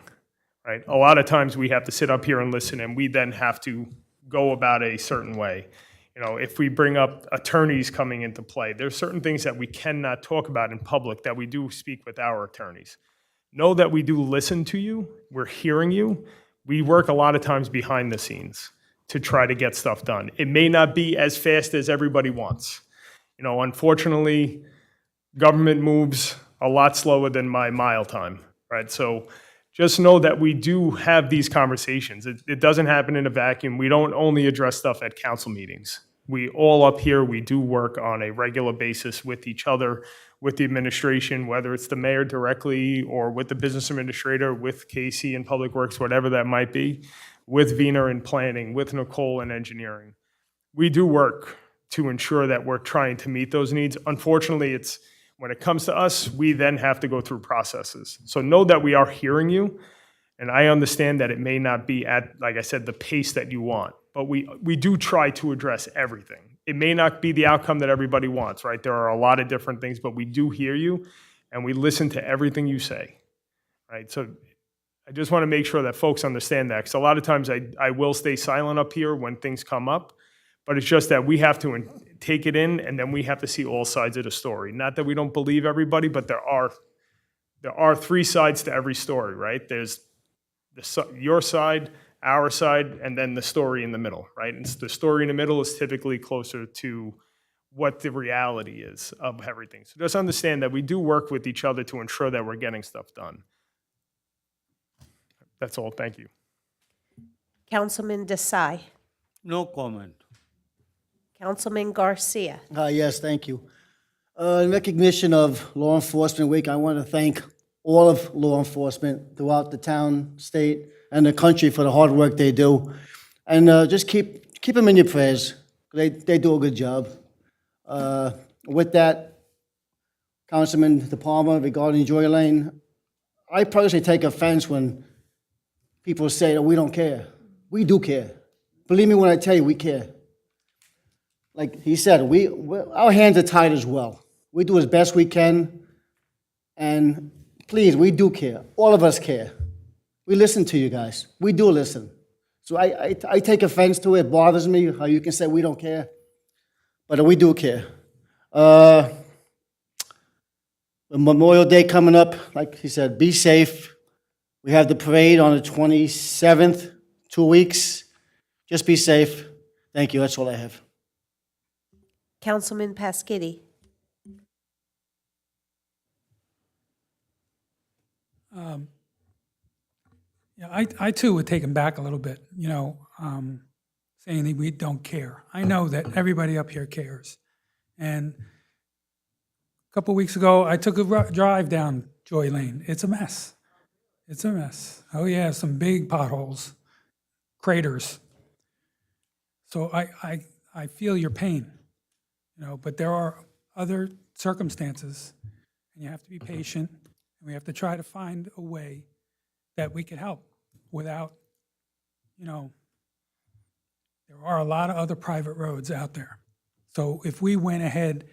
Right? A lot of times we have to sit up here and listen, and we then have to go about a certain way. If we bring up attorneys coming into play, there's certain things that we cannot talk about in public that we do speak with our attorneys. Know that we do listen to you. We're hearing you. We work a lot of times behind the scenes to try to get stuff done. It may not be as fast as everybody wants. Unfortunately, government moves a lot slower than my mile time, right? So just know that we do have these conversations. It doesn't happen in a vacuum. We don't only address stuff at council meetings. We all up here, we do work on a regular basis with each other, with the administration, whether it's the mayor directly or with the business administrator, with Casey in Public Works, whatever that might be, with Vina in planning, with Nicole in engineering. We do work to ensure that we're trying to meet those needs. Unfortunately, when it comes to us, we then have to go through processes. So know that we are hearing you, and I understand that it may not be at, like I said, the pace that you want, but we do try to address everything. It may not be the outcome that everybody wants, right? There are a lot of different things, but we do hear you, and we listen to everything you say, right? So I just want to make sure that folks understand that, because a lot of times I will stay silent up here when things come up, but it's just that we have to take it in, and then we have to see all sides of the story. Not that we don't believe everybody, but there are three sides to every story, right? There's your side, our side, and then the story in the middle, right? And the story in the middle is typically closer to what the reality is of everything. So just understand that we do work with each other to ensure that we're getting stuff done. That's all. Thank you.
Councilman Desai.
No comment.
Councilman Garcia.
Yes, thank you. In recognition of Law Enforcement Week, I want to thank all of law enforcement throughout the town, state, and the country for the hard work they do. And just keep them in your prayers. They do a good job. With that, Councilman De Palma, regarding Joy Lane, I personally take offense when people say that we don't care. We do care. Believe me when I tell you, we care. Like he said, our hands are tied as well. We do as best we can, and please, we do care. All of us care. We listen to you guys. We do listen. So I take offense to it. It bothers me how you can say we don't care, but we do care. Memorial Day coming up, like he said, be safe. We have the parade on the 27th, 2 weeks. Just be safe. Thank you. That's all I have.
Councilman Pasquini.
Yeah, I too would take him back a little bit, saying that we don't care. I know that everybody up here cares. And a couple weeks ago, I took a drive down Joy Lane. It's a mess. It's a mess. Oh yeah, some big potholes, craters. So I feel your pain, but there are other circumstances, and you have to be patient, and we have to try to find a way that we could help without, there are a lot of other private roads out there. So if we went ahead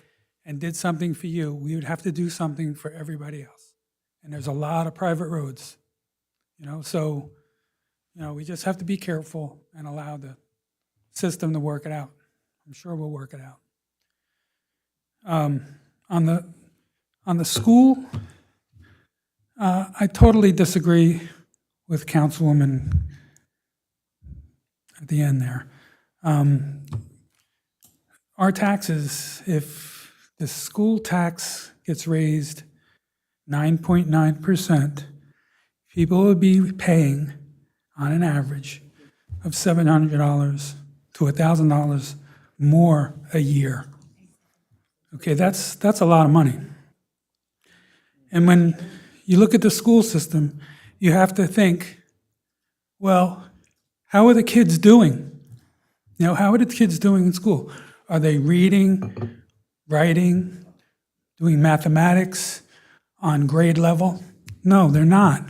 and did something for you, we would have to do something for everybody else. And there's a lot of private roads, so, we just have to be careful and allow the system to work it out. I'm sure we'll work it out. On the school, I totally disagree with Councilwoman at the end there. Our taxes, if the school tax gets raised 9.9%, people will be paying on an average of $700 to $1,000 more a year. Okay, that's a lot of money. And when you look at the school system, you have to think, well, how are the kids doing? You know, how are the kids doing in school? Are they reading, writing, doing mathematics on grade level? No, they're not.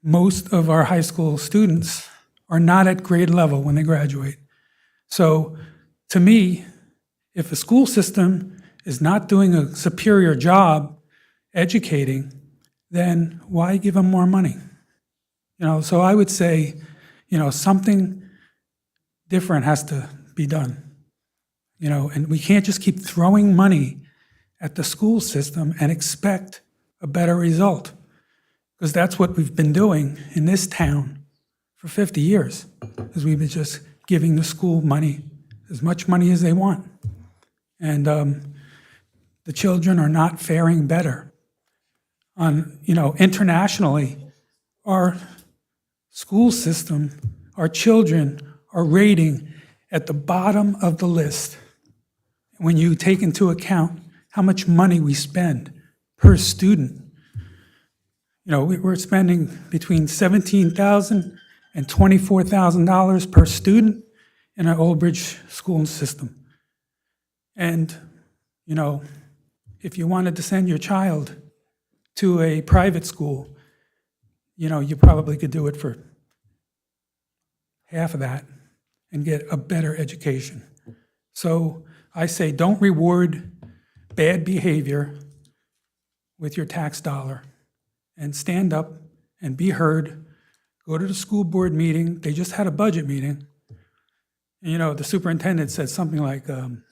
Most of our high school students are not at grade level when they graduate. So to me, if a school system is not doing a superior job educating, then why give them more money? You know, so I would say, you know, something different has to be done. You know, and we can't just keep throwing money at the school system and expect a better result. Because that's what we've been doing in this town for 50 years, is we've been just giving the school money, as much money as they want. And the children are not faring better. You know, internationally, our school system, our children are rating at the bottom of the list when you take into account how much money we spend per student. You know, we're spending between $17,000 and $24,000 per student in our Old Bridge school system. And, you know, if you wanted to send your child to a private school, you know, you probably could do it for half of that and get a better education. So I say don't reward bad behavior with your tax dollar, and stand up and be heard. Go to the school board meeting. They just had a budget meeting. And, you know, the superintendent said something like, I'm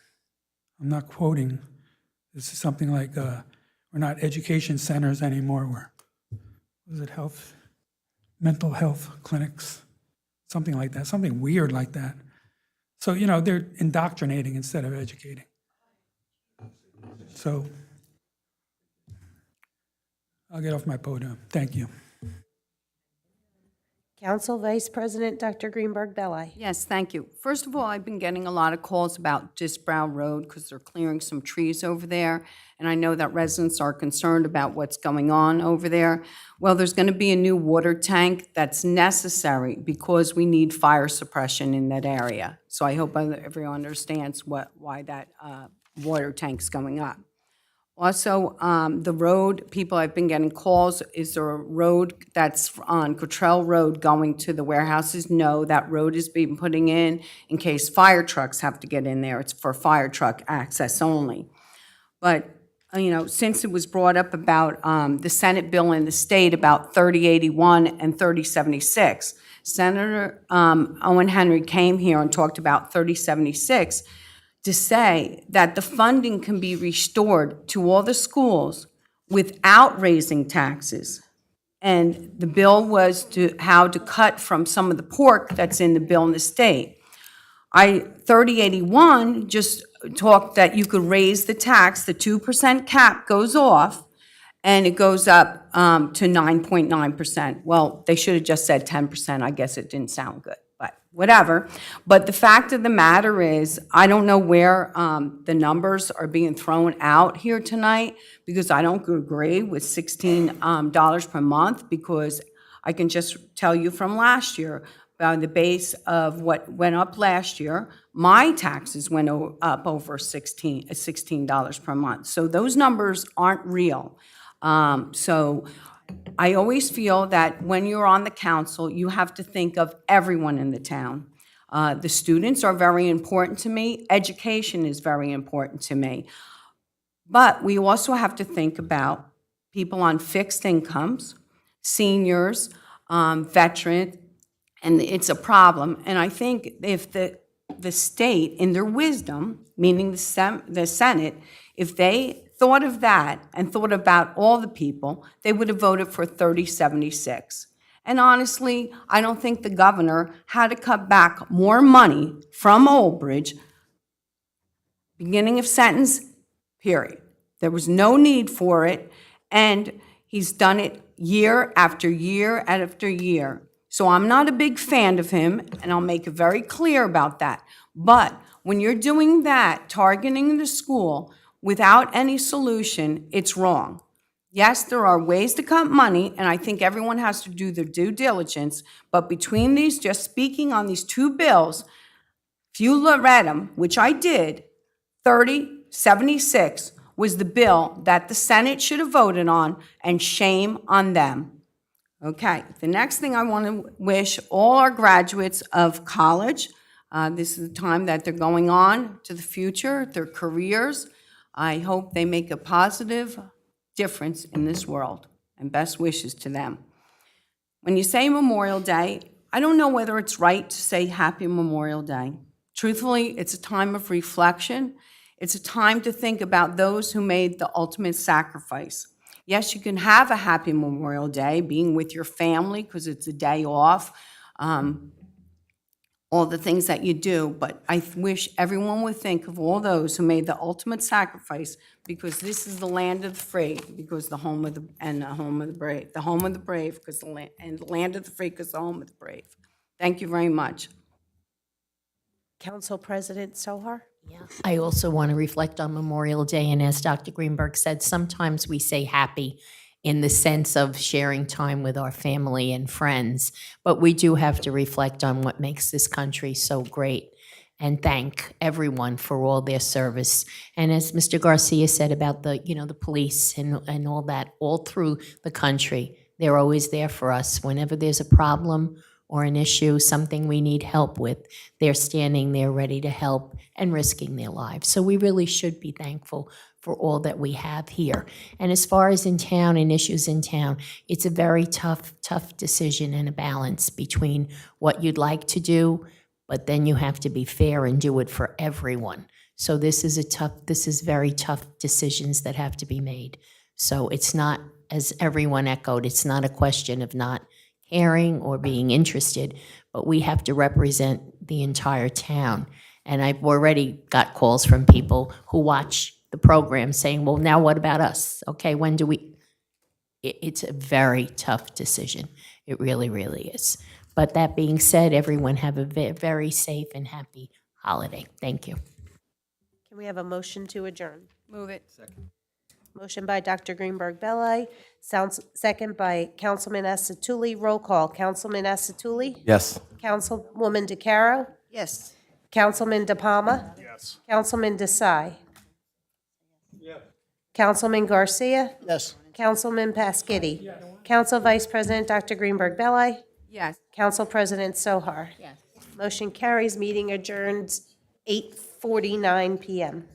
not quoting, this is something like, we're not education centers anymore. Was it mental health clinics? Something like that, something weird like that. So, you know, they're indoctrinating instead of educating. So I'll get off my podium. Thank you.
Council Vice President Dr. Greenberg Belli.
Yes, thank you. First of all, I've been getting a lot of calls about Disbrow Road because they're clearing some trees over there, and I know that residents are concerned about what's going on over there. Well, there's going to be a new water tank that's necessary because we need fire suppression in that area. So I hope everyone understands why that water tank's going up. Also, the road, people have been getting calls, is there a road that's on Cottrell Road going to the warehouses? No, that road is being putting in case fire trucks have to get in there. It's for fire truck access only. But, you know, since it was brought up about the Senate bill in the state about 3081 and 3076, Senator Owen Henry came here and talked about 3076, to say that the funding can be restored to all the schools without raising taxes. And the bill was how to cut from some of the pork that's in the bill in the state. 3081 just talked that you could raise the tax, the 2% cap goes off, and it goes up to 9.9%. Well, they should have just said 10%. I guess it didn't sound good. Whatever. But the fact of the matter is, I don't know where the numbers are being thrown out here tonight, because I don't agree with $16 per month, because I can just tell you from last year, by the base of what went up last year, my taxes went up over $16 per month. So those numbers aren't real. So I always feel that when you're on the council, you have to think of everyone in the town. The students are very important to me. Education is very important to me. But we also have to think about people on fixed incomes, seniors, veterans, and it's a problem. And I think if the the state, in their wisdom, meaning the Senate, if they thought of that and thought about all the people, they would have voted for 3076. And honestly, I don't think the governor had to cut back more money from Old Bridge, beginning of sentence, period. There was no need for it, and he's done it year after year after year. So I'm not a big fan of him, and I'll make it very clear about that. But when you're doing that, targeting the school without any solution, it's wrong. Yes, there are ways to cut money, and I think everyone has to do their due diligence, but between these, just speaking on these two bills, if you read them, which I did, 3076 was the bill that the Senate should have voted on, and shame on them. Okay, the next thing I want to wish all our graduates of college, this is the time that they're going on to the future, their careers. I hope they make a positive difference in this world, and best wishes to them. When you say Memorial Day, I don't know whether it's right to say Happy Memorial Day. Truthfully, it's a time of reflection. It's a time to think about those who made the ultimate sacrifice. Yes, you can have a happy Memorial Day, being with your family because it's a day off, all the things that you do, but I wish everyone would think of all those who made the ultimate sacrifice, because this is the land of the free, because the home of the home of the brave, the home of the brave, because the land of the free, because the home of the brave. Thank you very much.
Council President Sohar?
I also want to reflect on Memorial Day, and as Dr. Greenberg said, sometimes we say happy in the sense of sharing time with our family and friends, but we do have to reflect on what makes this country so great and thank everyone for all their service. And as Mr. Garcia said about the police and all that, all through the country, they're always there for us. Whenever there's a problem or an issue, something we need help with, they're standing there ready to help and risking their lives. So we really should be thankful for all that we have here. And as far as in town and issues in town, it's a very tough decision and a balance between what you'd like to do, but then you have to be fair and do it for everyone. So this is very tough decisions that have to be made. So it's not, as everyone echoed, it's not a question of not caring or being interested, but we have to represent the entire town. And I've already got calls from people who watch the program saying, well, now what about us? Okay, when do we? It's a very tough decision. It really, really is. But that being said, everyone have a very safe and happy holiday. Thank you.
Can we have a motion to adjourn?
Move it. Second.
Motion by Dr. Greenberg Belli, second by Councilman Asatuli. Roll call. Councilman Asatuli?
Yes.
Councilwoman DeCaro?
Yes.
Councilman De Palma?
Yes.
Councilman Desai? Councilman Garcia?
Yes.
Councilman Pasquini? Council Vice President Dr. Greenberg Belli?
Yes.
Council President Sohar?
Yes.
Motion carries. Meeting adjourns 8:49 p.m.